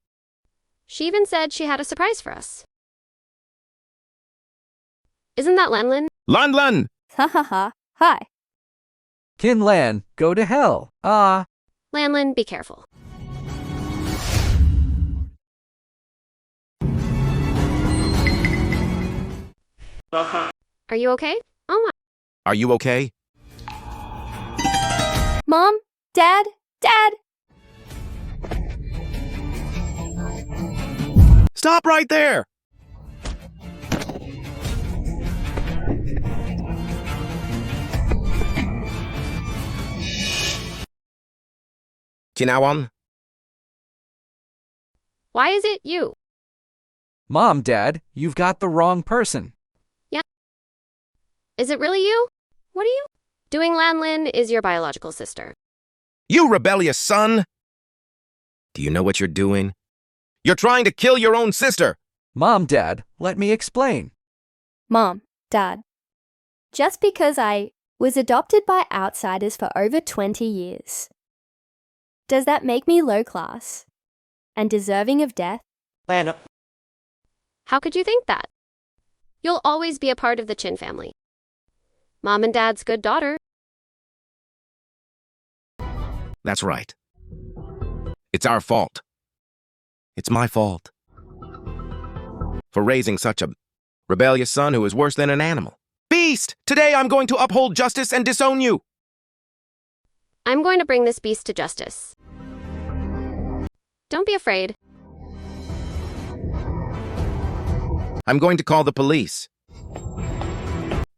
She even said she had a surprise for us. Isn't that Lanlin? Lan! Ha ha ha. Hi. Kin Lan, go to hell. Lanlin, be careful. Are you okay? Oh my. Are you okay? Mom? Dad? Stop right there! Kinawan? Why is it you? Mom, Dad, you've got the wrong person. Yeah. Is it really you? What are you doing? Lanlin is your biological sister. You rebellious son! Do you know what you're doing? You're trying to kill your own sister! Mom, Dad, let me explain. Mom, Dad. Just because I was adopted by outsiders for over 20 years, does that make me low class and deserving of death? How could you think that? You'll always be a part of the Qin family. Mom and Dad's good daughter. That's right. It's our fault. It's my fault. For raising such a rebellious son who is worse than an animal. Beast! Today I'm going to uphold justice and disown you! I'm going to bring this beast to justice. Don't be afraid. I'm going to call the police.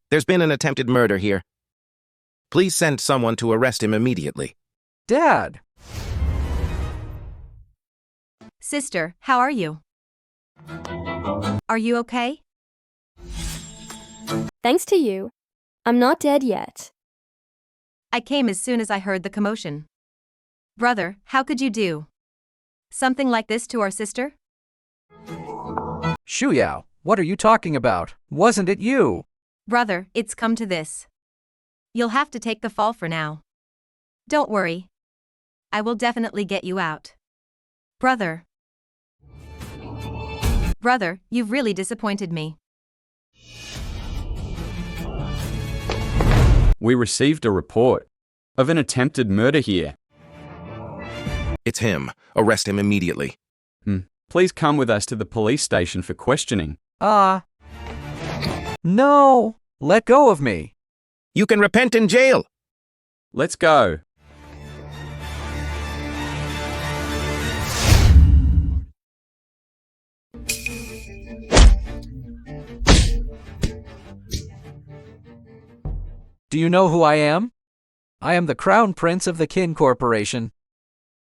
There's been an attempted murder here. Please send someone to arrest him immediately. Dad! Sister, how are you? Are you okay? Thanks to you, I'm not dead yet. I came as soon as I heard the commotion. Brother, how could you do something like this to our sister? Shuyao, what are you talking about? Wasn't it you? Brother, it's come to this. You'll have to take the fall for now. Don't worry. I will definitely get you out. Brother. Brother, you've really disappointed me. We received a report of an attempted murder here. It's him. Arrest him immediately. Please come with us to the police station for questioning. No! Let go of me! You can repent in jail! Let's go. Do you know who I am? I am the Crown Prince of the Kin Corporation.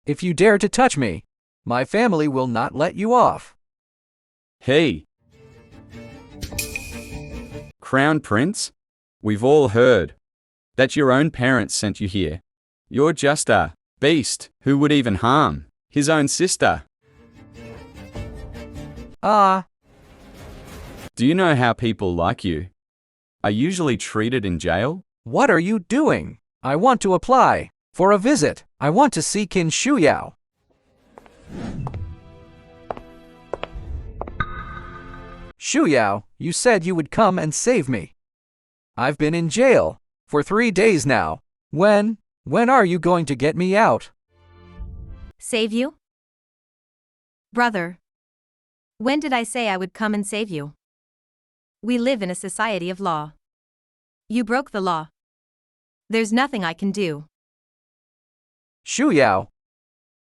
If you dare to touch me, my family will not let you off. Hey! Crown Prince? We've all heard that your own parents sent you here. You're just a beast who would even harm his own sister. Ah. Do you know how people like you are usually treated in jail? What are you doing? I want to apply for a visit. I want to see Qin Shuyao. Shuyao, you said you would come and save me. I've been in jail for 3 days now. When are you going to get me out? Save you? Brother. When did I say I would come and save you? We live in a society of law. You broke the law. There's nothing I can do. Shuyao,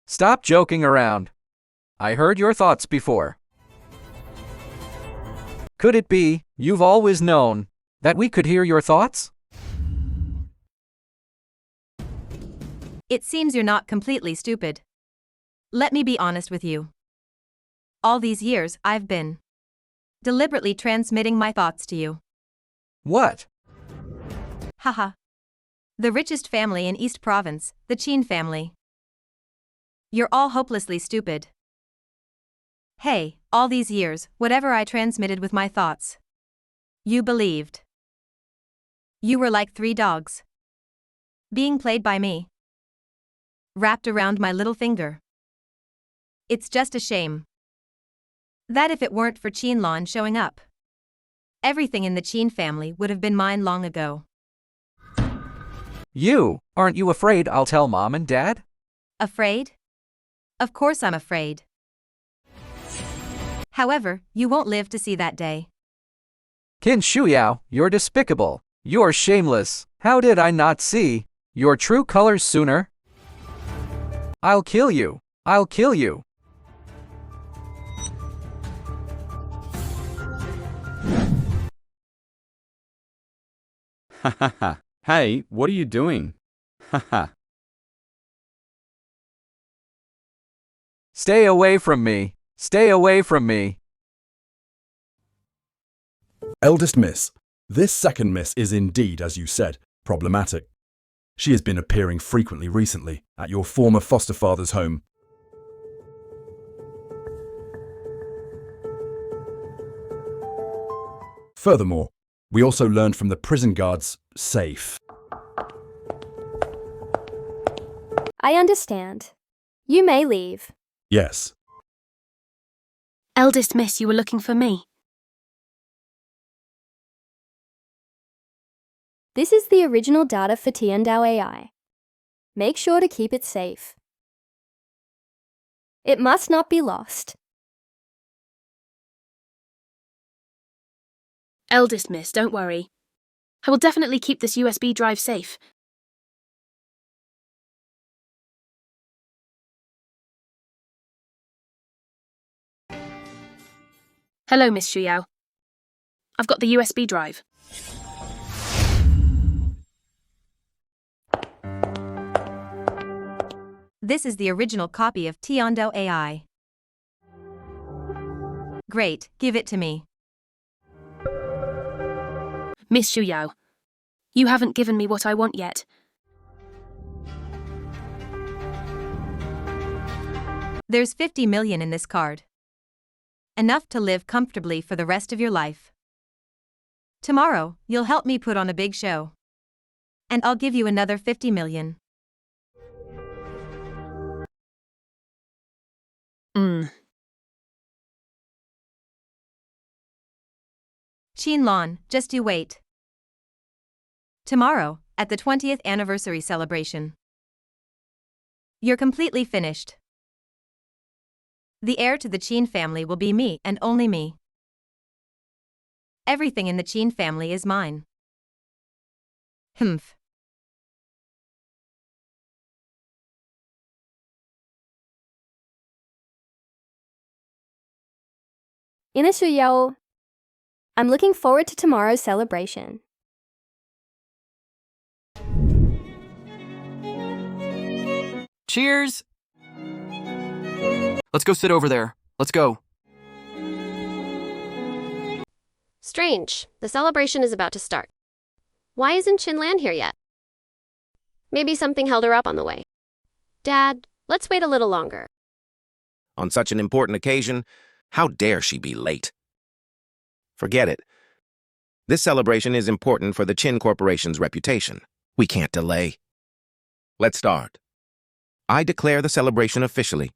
stop joking around. I heard your thoughts before. Could it be you've always known that we could hear your thoughts? It seems you're not completely stupid. Let me be honest with you. All these years, I've been deliberately transmitting my thoughts to you. What? Haha. The richest family in East Province, the Qin family. You're all hopelessly stupid. Hey, all these years, whatever I transmitted with my thoughts, you believed. You were like 3 dogs. Being played by me. Wrapped around my little finger. It's just a shame that if it weren't for Qinlan showing up, everything in the Qin family would have been mine long ago. Aren't you afraid I'll tell Mom and Dad? Afraid? Of course I'm afraid. However, you won't live to see that day. Qin Shuyao, you're despicable. You're shameless. How did I not see your true colors sooner? I'll kill you. I'll kill you. Ha ha ha. Hey, what are you doing? Ha ha. Stay away from me. Stay away from me. Eldest Miss, this second Miss is indeed, as you said, problematic. She has been appearing frequently recently at your former foster father's home. Furthermore, we also learned from the prison guard's safe. I understand. You may leave. Yes. Eldest Miss, you were looking for me. This is the original data for Tiandao AI. Make sure to keep it safe. It must not be lost. Eldest Miss, don't worry. I will definitely keep this USB drive safe. Hello, Miss Shuyao. I've got the USB drive. This is the original copy of Tiando AI. Great, give it to me. Miss Shu Yao, you haven't given me what I want yet. There's 50 million in this card. Enough to live comfortably for the rest of your life. Tomorrow, you'll help me put on a big show. And I'll give you another 50 million. Qinlan, just you wait. Tomorrow, at the 20th anniversary celebration. You're completely finished. The heir to the Qin family will be me and only me. Everything in the Qin family is mine. Humph. Ina Yao, I'm looking forward to tomorrow's celebration. Cheers! Let's go sit over there. Let's go. Strange. The celebration is about to start. Why isn't Qinlan here yet? Maybe something held her up on the way. Dad, let's wait a little longer. On such an important occasion, how dare she be late? Forget it. This celebration is important for the Qin Corporation's reputation. We can't delay. Let's start. I declare the celebration officially.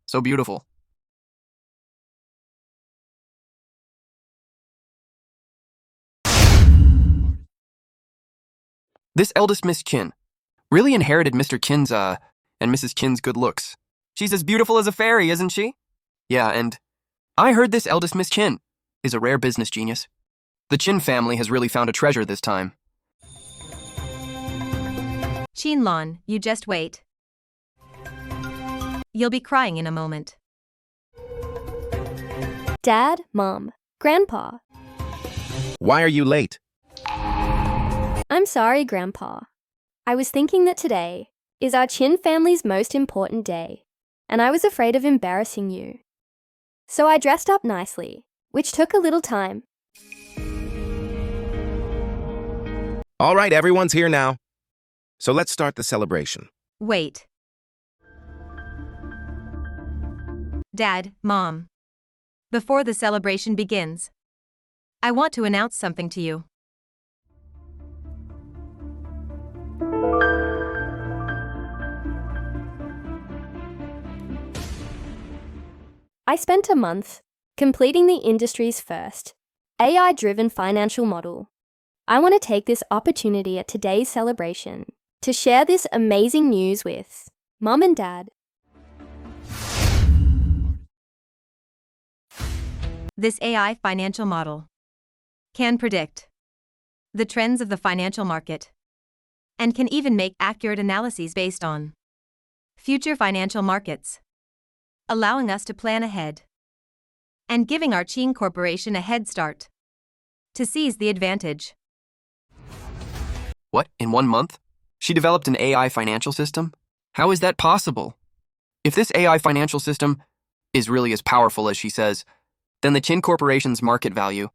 So beautiful. This eldest Miss Qin really inherited Mr. Qin's, and Mrs. Qin's good looks. She's as beautiful as a fairy, isn't she? Yeah, and I heard this eldest Miss Qin is a rare business genius. The Qin family has really found a treasure this time. Qinlan, you just wait. You'll be crying in a moment. Dad, Mom, Grandpa. Why are you late? I'm sorry, Grandpa. I was thinking that today is our Qin family's most important day, and I was afraid of embarrassing you. So I dressed up nicely, which took a little time. All right, everyone's here now. So let's start the celebration. Wait. Dad, Mom. Before the celebration begins, I want to announce something to you. I spent a month completing the industry's first AI-driven financial model. I want to take this opportunity at today's celebration to share this amazing news with Mom and Dad. This AI financial model can predict the trends of the financial market and can even make accurate analyses based on future financial markets, allowing us to plan ahead and giving our Qin Corporation a head start to seize the advantage. What, in 1 month? She developed an AI financial system? How is that possible? If this AI financial system is really as powerful as she says, then the Qin Corporation's market value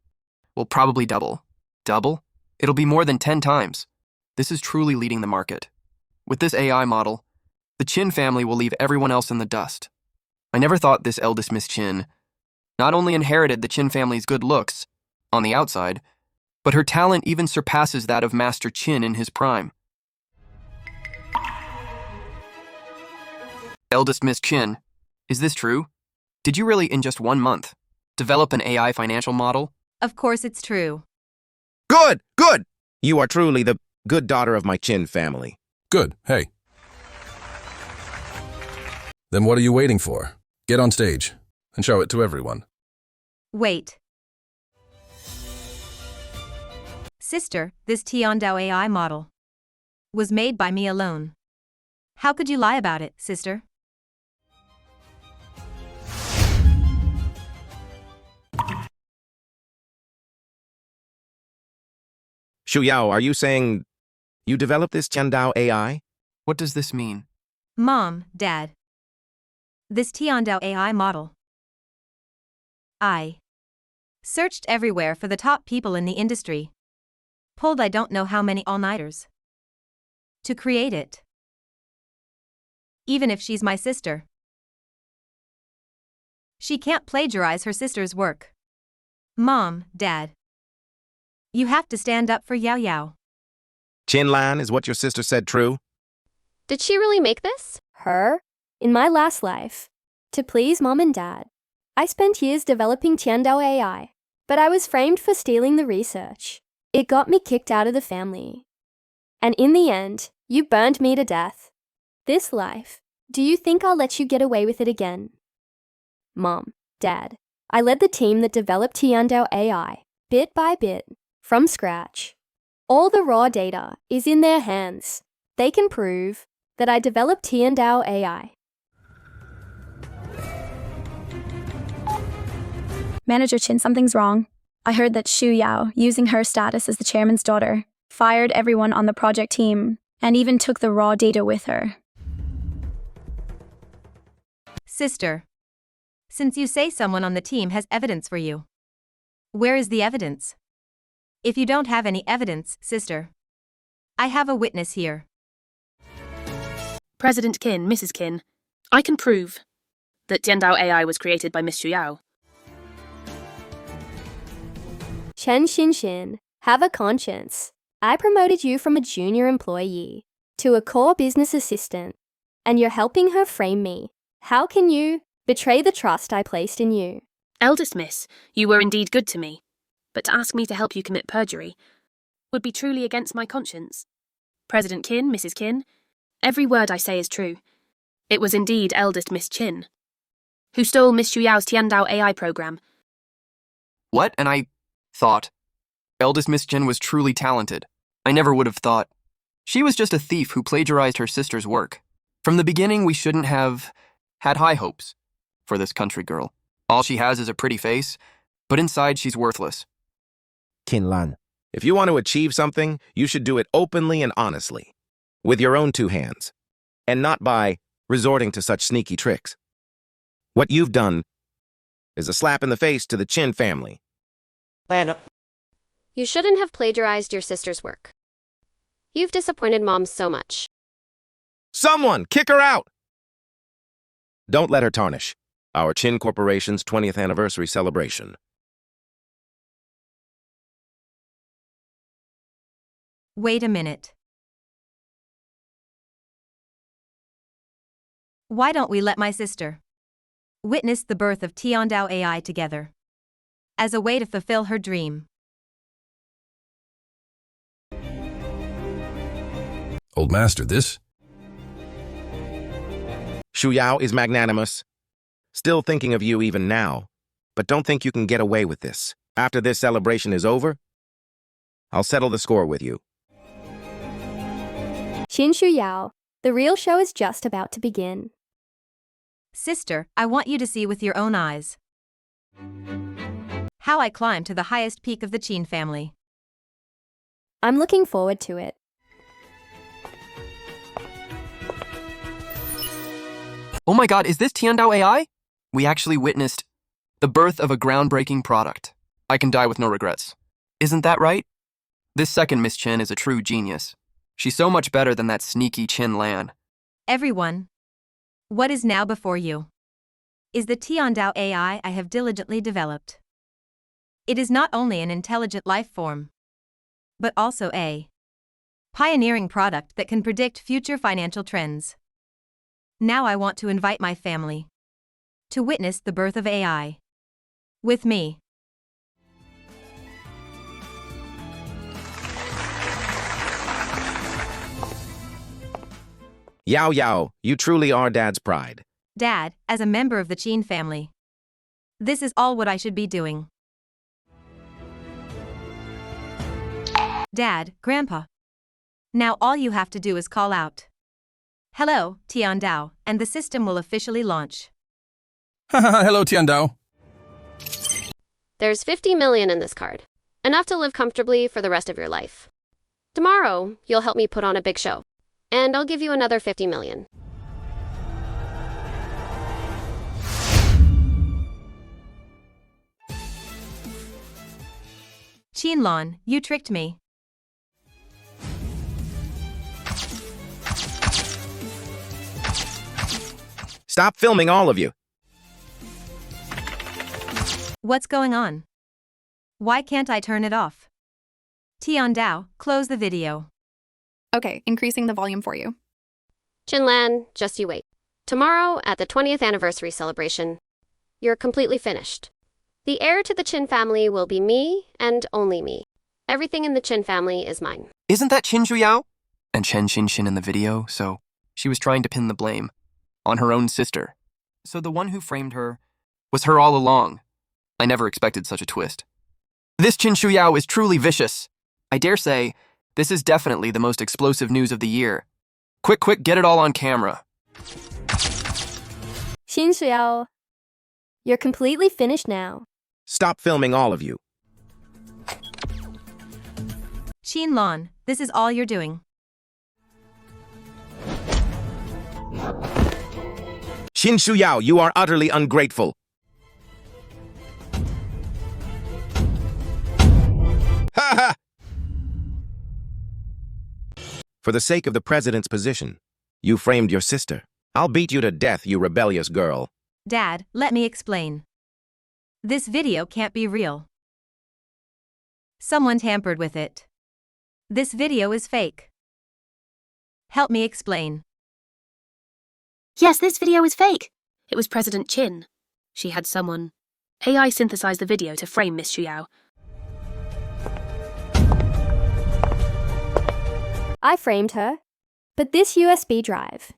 will probably double. Double? It'll be more than 10 times. This is truly leading the market. With this AI model, the Qin family will leave everyone else in the dust. I never thought this eldest Miss Qin not only inherited the Qin family's good looks on the outside, but her talent even surpasses that of Master Qin in his prime. Eldest Miss Qin, is this true? Did you really, in just 1 month, develop an AI financial model? Of course it's true. Good, good! You are truly the good daughter of my Qin family. Good, hey. Then what are you waiting for? Get on stage and show it to everyone. Wait. Sister, this Tiandao AI model was made by me alone. How could you lie about it, sister? Yao, are you saying you developed this Tiandao AI? What does this mean? Mom, Dad. This Tiandao AI model. I searched everywhere for the top people in the industry. Pulled I don't know how many all-nighters to create it. Even if she's my sister. She can't plagiarize her sister's work. Mom, Dad. You have to stand up for Yao Yao. Lan, is what your sister said true? Did she really make this? Her? In my last life, to please Mom and Dad, I spent years developing Tiandao AI, but I was framed for stealing the research. It got me kicked out of the family. And in the end, you burned me to death. This life, do you think I'll let you get away with it again? Mom, Dad, I led the team that developed Tiandao AI, bit by bit, from scratch. All the raw data is in their hands. They can prove that I developed Tiandao AI. Manager Chin, something's wrong. I heard that Xu Yao, using her status as the chairman's daughter, fired everyone on the project team and even took the raw data with her. Sister, since you say someone on the team has evidence for you, where is the evidence? If you don't have any evidence, sister, I have a witness here. President Qin, Mrs. Qin, I can prove that Tiandao AI was created by Miss Xu Yao. Chen Xin, have a conscience. I promoted you from a junior employee to a core business assistant, and you're helping her frame me. How can you betray the trust I placed in you? Eldest Miss, you were indeed good to me, but to ask me to help you commit perjury would be truly against my conscience. President Qin, Mrs. Qin, every word I say is true. It was indeed eldest Miss Qin who stole Miss Xu Yao's Tiandao AI program. What? And I thought eldest Miss Qin was truly talented. I never would have thought. She was just a thief who plagiarized her sister's work. From the beginning, we shouldn't have had high hopes for this country girl. All she has is a pretty face, but inside she's worthless. Lan, if you want to achieve something, you should do it openly and honestly, with your own two hands, and not by resorting to such sneaky tricks. What you've done is a slap in the face to the Qin family. You shouldn't have plagiarized your sister's work. You've disappointed Mom so much. Someone, kick her out! Don't let her tarnish our Qin Corporation's 20th anniversary celebration. Wait a minute. Why don't we let my sister witness the birth of Tiandao AI together as a way to fulfill her dream? Old master, this? Xu Yao is magnanimous, still thinking of you even now, but don't think you can get away with this. After this celebration is over, I'll settle the score with you. Xu Yao, the real show is just about to begin. Sister, I want you to see with your own eyes how I climbed to the highest peak of the Qin family. I'm looking forward to it. Oh my god, is this Tiandao AI? We actually witnessed the birth of a groundbreaking product. I can die with no regrets. Isn't that right? This second Miss Qin is a true genius. She's so much better than that sneaky Qin Lan. Everyone, what is now before you is the Tiandao AI I have diligently developed. It is not only an intelligent life form, but also a pioneering product that can predict future financial trends. Now I want to invite my family to witness the birth of AI with me. Yao Yao, you truly are Dad's pride. Dad, as a member of the Qin family, this is all what I should be doing. Dad, Grandpa, now all you have to do is call out, "Hello, Tiandao," and the system will officially launch. Hello, Tiandao. There's 50 million in this card. Enough to live comfortably for the rest of your life. Tomorrow, you'll help me put on a big show. And I'll give you another 50 million. Chinlon, you tricked me. Stop filming, all of you. What's going on? Why can't I turn it off? Tian Dao, close the video. Okay, increasing the volume for you. Chinlan, just you wait. Tomorrow, at the 20th anniversary celebration, you're completely finished. The heir to the Chin family will be me and only me. Everything in the Chin family is mine. Isn't that Qin Shuyao? And Chen Xinshin in the video, so she was trying to pin the blame on her own sister. So the one who framed her was her all along. I never expected such a twist. This Qin Shuyao is truly vicious. I dare say, this is definitely the most explosive news of the year. Quick, get it all on camera. Xin Xiao, you're completely finished now. Stop filming, all of you. Chinlon, this is all you're doing. Qin Shuyao, you are utterly ungrateful. Ha ha! For the sake of the president's position, you framed your sister. I'll beat you to death, you rebellious girl. Dad, let me explain. This video can't be real. Someone tampered with it. This video is fake. Help me explain. Yes, this video is fake. It was President Qin. She had someone AI synthesize the video to frame Miss Shuyao. I framed her, but this USB drive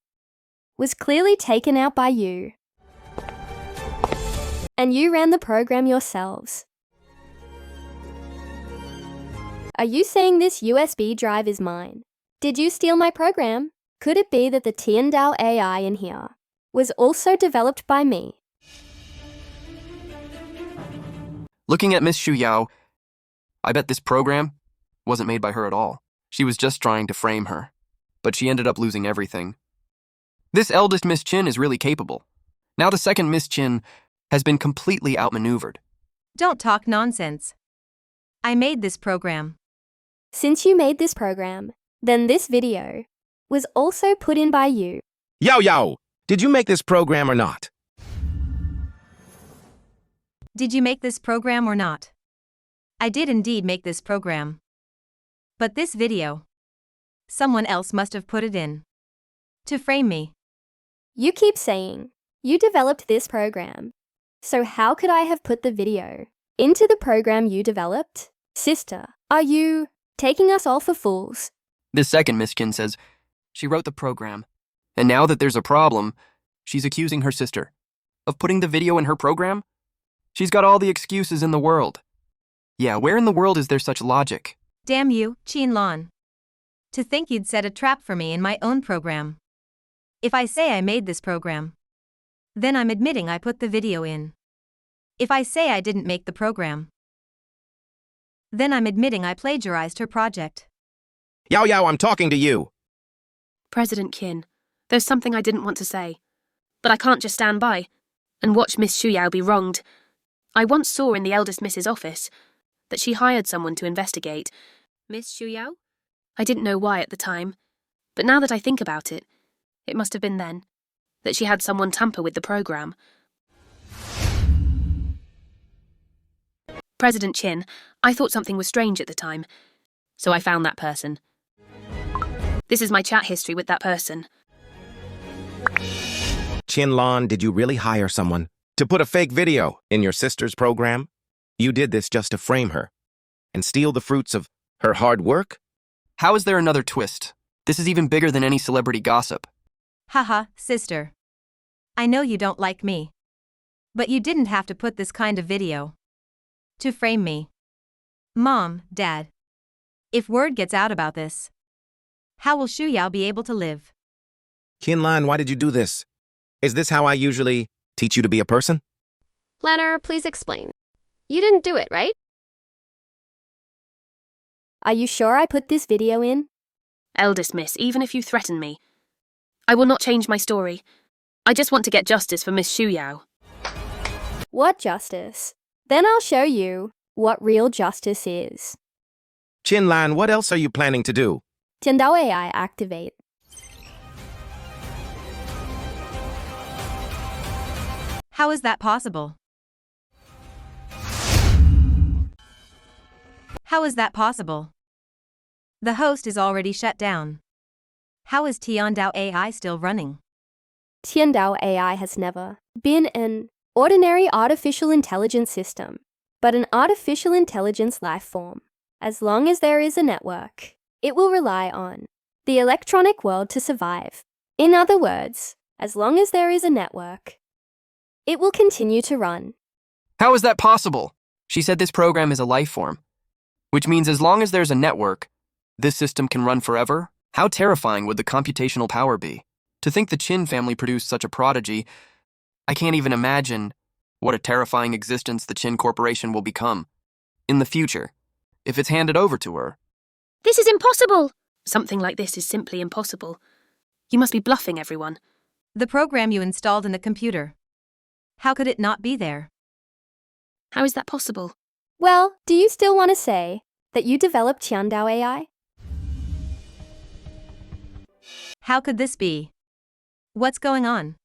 was clearly taken out by you. And you ran the program yourselves. Are you saying this USB drive is mine? Did you steal my program? Could it be that the Tiandao AI in here was also developed by me? Looking at Miss Shuyao, I bet this program wasn't made by her at all. She was just trying to frame her, but she ended up losing everything. This eldest Miss Qin is really capable. Now the second Miss Qin has been completely outmaneuvered. Don't talk nonsense. I made this program. Since you made this program, then this video was also put in by you. Yao, did you make this program or not? Did you make this program or not? I did indeed make this program. But this video, someone else must have put it in to frame me. You keep saying you developed this program. So how could I have put the video into the program you developed? Sister, are you taking us all for fools? This second Miss Qin says she wrote the program, and now that there's a problem, she's accusing her sister of putting the video in her program? She's got all the excuses in the world. Yeah, where in the world is there such logic? Damn you, Chinlon. To think you'd set a trap for me in my own program. If I say I made this program, then I'm admitting I put the video in. If I say I didn't make the program, then I'm admitting I plagiarized her project. Yao, I'm talking to you. President Qin, there's something I didn't want to say. But I can't just stand by and watch Miss Shuyao be wronged. I once saw in the eldest Miss's office that she hired someone to investigate. Miss Shuyao? I didn't know why at the time, but now that I think about it, it must have been then that she had someone tamper with the program. President Qin, I thought something was strange at the time, so I found that person. This is my chat history with that person. Chinlon, did you really hire someone to put a fake video in your sister's program? You did this just to frame her and steal the fruits of her hard work? How is there another twist? This is even bigger than any celebrity gossip. Haha, sister. I know you don't like me. But you didn't have to put this kind of video to frame me. Mom, Dad. If word gets out about this, how will Shuyao be able to live? Chinlon, why did you do this? Is this how I usually teach you to be a person? Lanner, please explain. You didn't do it, right? Are you sure I put this video in? Eldest miss, even if you threaten me, I will not change my story. I just want to get justice for Miss Xu Yao. What justice? Then I'll show you what real justice is. Qinlan, what else are you planning to do? 见到 AI activate. How is that possible? How is that possible? The host is already shut down. How is Tiandao AI still running? Tiandao AI has never been an ordinary artificial intelligence system, but an artificial intelligence life form. As long as there is a network, it will rely on the electronic world to survive. In other words, as long as there is a network, it will continue to run. How is that possible? She said this program is a life form, which means as long as there's a network, this system can run forever? How terrifying would the computational power be? To think the Qin family produced such a prodigy, I can't even imagine what a terrifying existence the Qin Corporation will become in the future, if it's handed over to her. This is impossible! Something like this is simply impossible. You must be bluffing everyone. The program you installed in the computer. How could it not be there? How is that possible? Well, do you still want to say that you developed Tiandao AI? How could this be? What's going on?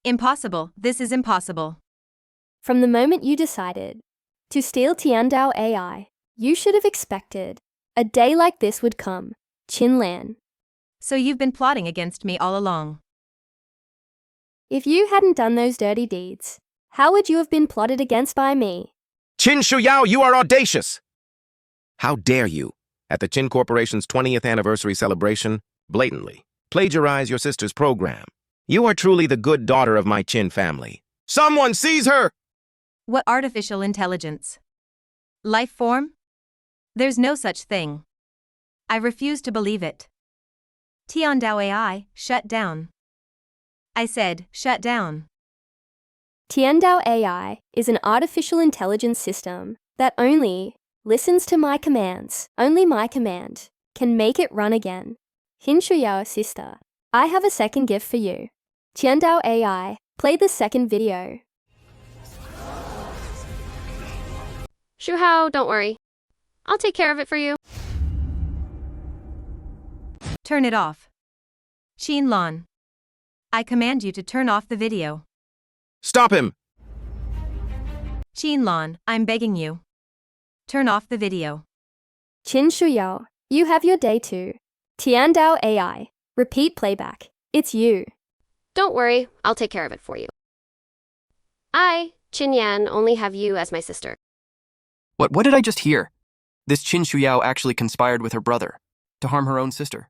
Impossible. This is impossible. From the moment you decided to steal Tiandao AI, you should have expected a day like this would come, Qinlan. So you've been plotting against me all along. If you hadn't done those dirty deeds, how would you have been plotted against by me? Qin Shuyao, you are audacious! How dare you, at the Qin Corporation's 20th anniversary celebration, blatantly plagiarize your sister's program. You are truly the good daughter of my Qin family. Someone seize her! What artificial intelligence? Life form? There's no such thing. I refuse to believe it. Tiandao AI, shut down. I said, shut down. Tiandao AI is an artificial intelligence system that only listens to my commands. Only my command can make it run again. Hinshuyao sister, I have a second gift for you. Tiandao AI, play the second video. Shuhao, don't worry. I'll take care of it for you. Turn it off. Qinlan. I command you to turn off the video. Stop him! Qinlan, I'm begging you. Turn off the video. Qin Shuyao, you have your day too. Tiandao AI, repeat playback. It's you. Don't worry, I'll take care of it for you. I, Qin Yan, only have you as my sister. What did I just hear? This Qin Shuyao actually conspired with her brother to harm her own sister.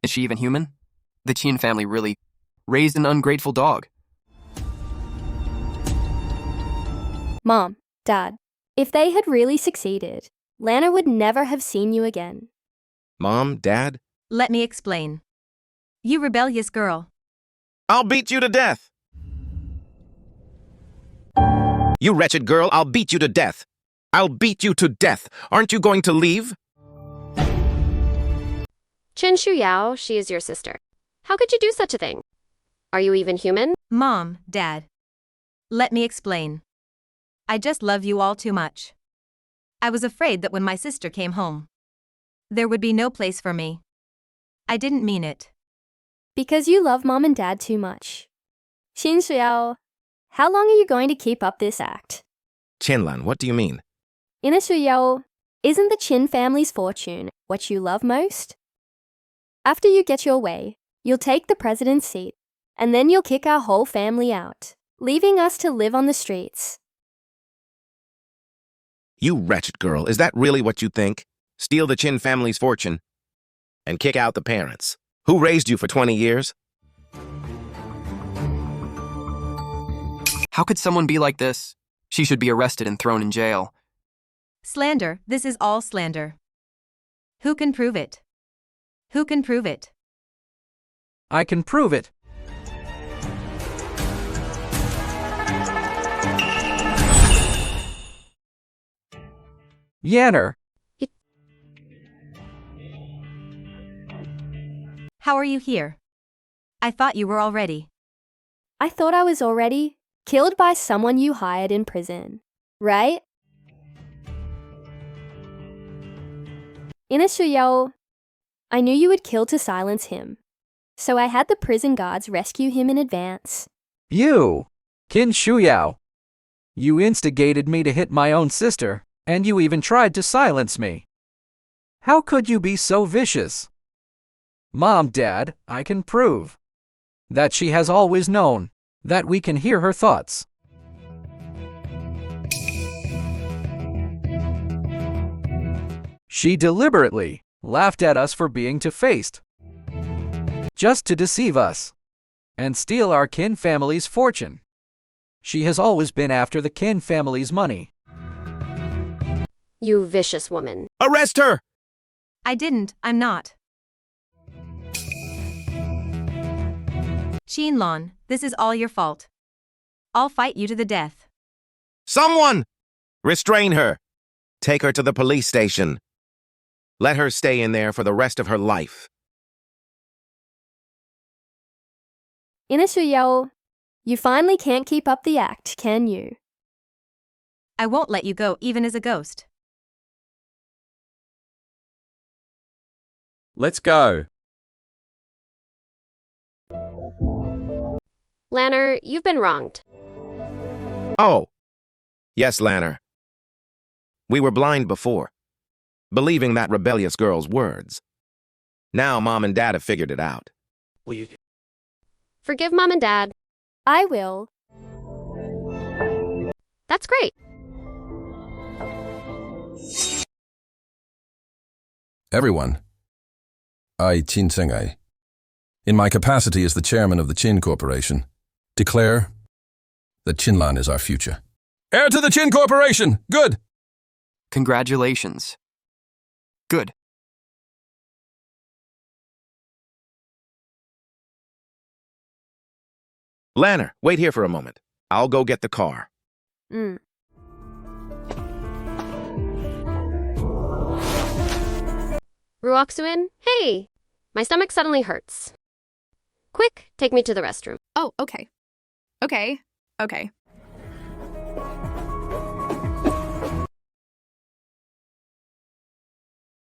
Is she even human? The Qin family really raised an ungrateful dog. Mom, Dad, if they had really succeeded, Lana would never have seen you again. Mom, Dad? Let me explain. You rebellious girl. I'll beat you to death! You wretched girl, I'll beat you to death! I'll beat you to death! Aren't you going to leave? Qin Shuyao, she is your sister. How could you do such a thing? Are you even human? Mom, Dad. Let me explain. I just love you all too much. I was afraid that when my sister came home, there would be no place for me. I didn't mean it. Because you love Mom and Dad too much. Qin Shuyao, how long are you going to keep up this act? Qinlan, what do you mean? Ina Shuyao, isn't the Qin family's fortune what you love most? After you get your way, you'll take the president's seat, and then you'll kick our whole family out, leaving us to live on the streets. You wretched girl, is that really what you think? Steal the Qin family's fortune and kick out the parents who raised you for 20 years? How could someone be like this? She should be arrested and thrown in jail. Slander, this is all slander. Who can prove it? Who can prove it? I can prove it. Yanner. How are you here? I thought you were already. I thought I was already killed by someone you hired in prison, right? Inasuyao, I knew you would kill to silence him, so I had the prison guards rescue him in advance. You, Qin Shuyao. You instigated me to hit my own sister, and you even tried to silence me. How could you be so vicious? Mom, Dad, I can prove that she has always known that we can hear her thoughts. She deliberately laughed at us for being two-faced, just to deceive us and steal our Qin family's fortune. She has always been after the Qin family's money. You vicious woman. Arrest her! I didn't, I'm not. Qinlan, this is all your fault. I'll fight you to the death. Someone! Restrain her. Take her to the police station. Let her stay in there for the rest of her life. Inasuyao, you finally can't keep up the act, can you? I won't let you go even as a ghost. Let's go. Lanner, you've been wronged. Oh. Yes, Lanner. We were blind before, believing that rebellious girl's words. Now Mom and Dad have figured it out. Will you? Forgive Mom and Dad. I will. That's great. Everyone, I, Qin Sengai, in my capacity as the chairman of the Qin Corporation, declare that Qinlan is our future. Heir to the Qin Corporation! Good! Congratulations. Good. Lanner, wait here for a moment. I'll go get the car. Ruoksuin, hey! My stomach suddenly hurts. Quick, take me to the restroom. Oh, okay. Okay.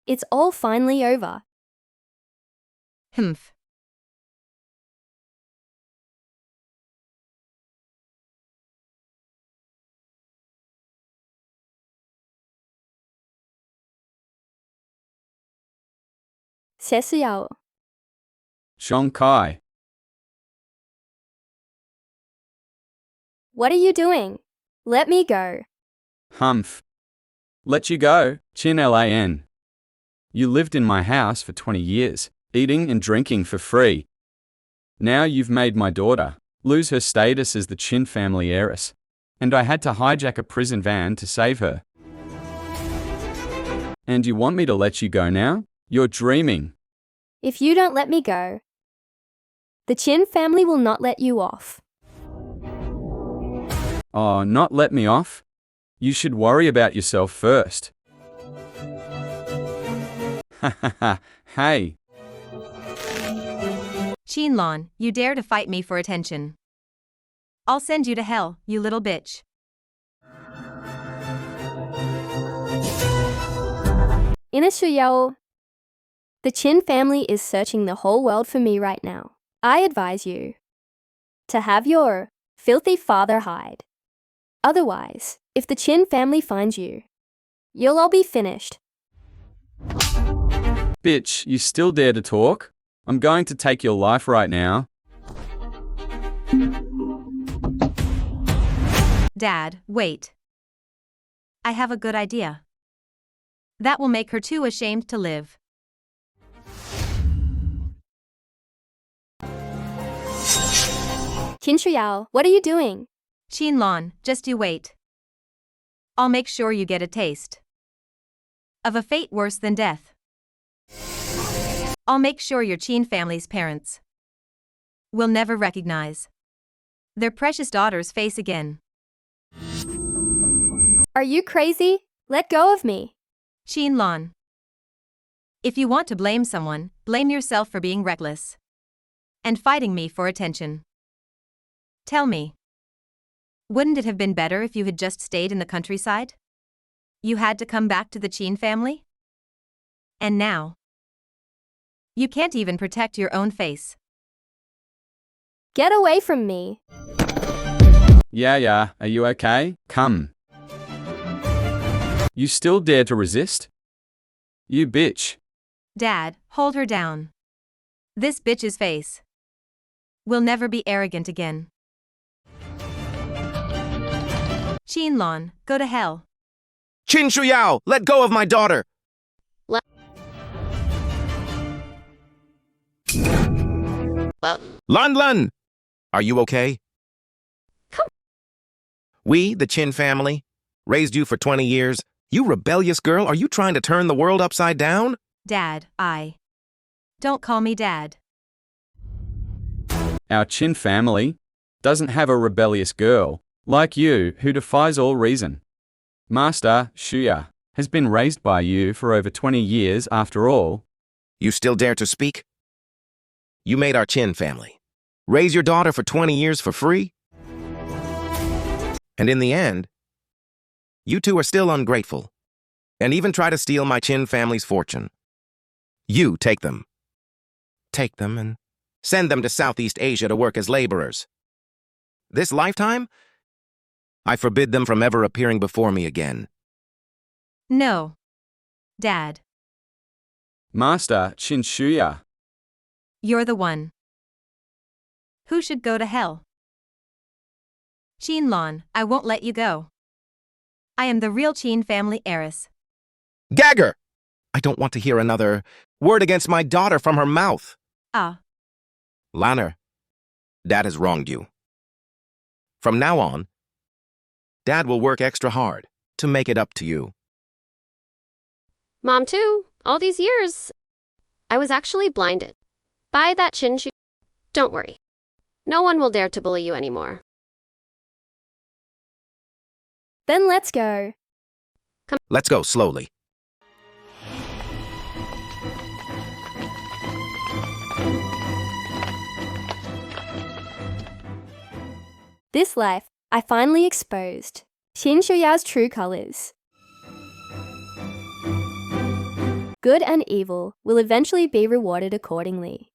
It's all finally over. Humph. Sesuyao, Shonkai. what are you doing? Let me go. Humph. Let you go, Qin Lan. You lived in my house for 20 years, eating and drinking for free. Now you've made my daughter lose her status as the Qin family heiress, and I had to hijack a prison van to save her. And you want me to let you go now? You're dreaming. If you don't let me go, the Qin family will not let you off. Oh, not let me off? You should worry about yourself first. Ha ha ha, hey. Qinlan, you dare to fight me for attention. I'll send you to hell, you little bitch. Inasuyao, the Qin family is searching the whole world for me right now. I advise you to have your filthy father hide. Otherwise, if the Qin family finds you, you'll all be finished. Bitch, you still dare to talk? I'm going to take your life right now. Dad, wait. I have a good idea. That will make her too ashamed to live. Qinshuyao, what are you doing? Qinlan, just you wait. I'll make sure you get a taste of a fate worse than death. I'll make sure your Qin family's parents will never recognize their precious daughter's face again. Are you crazy? Let go of me. Qinlan, If you want to blame someone, blame yourself for being reckless and fighting me for attention. Tell me, wouldn't it have been better if you had just stayed in the countryside? You had to come back to the Chin family? And now, you can't even protect your own face. Get away from me. Yeah, are you okay? Come. You still dare to resist? You bitch. Dad, hold her down. This bitch's face will never be arrogant again. Qinlan, go to hell. Qin Shuyao, let go of my daughter! Lan Lan! Are you okay? Come. We, the Qin family, raised you for 20 years. You rebellious girl, are you trying to turn the world upside down? Dad, don't call me Dad. Our Qin family doesn't have a rebellious girl like you who defies all reason. Master Shuya has been raised by you for over 20 years after all. You still dare to speak? You made our Qin family raise your daughter for 20 years for free? And in the end, you two are still ungrateful and even try to steal my Qin family's fortune. You take them. Take them and send them to Southeast Asia to work as laborers. This lifetime, I forbid them from ever appearing before me again. No, Dad. Master Qin Shuya. You're the one who should go to hell. Qinlan, I won't let you go. I am the real Qin family heiress. Gagger! I don't want to hear another word against my daughter from her mouth. Lanner, Dad has wronged you. From now on, Dad will work extra hard to make it up to you. Mom, too. All these years, I was actually blinded by that Qin Shu. Don't worry. No one will dare to bully you anymore. Then let's go. Come. Let's go slowly. This life, I finally exposed Qin Shuya's true colors. Good and evil will eventually be rewarded accordingly.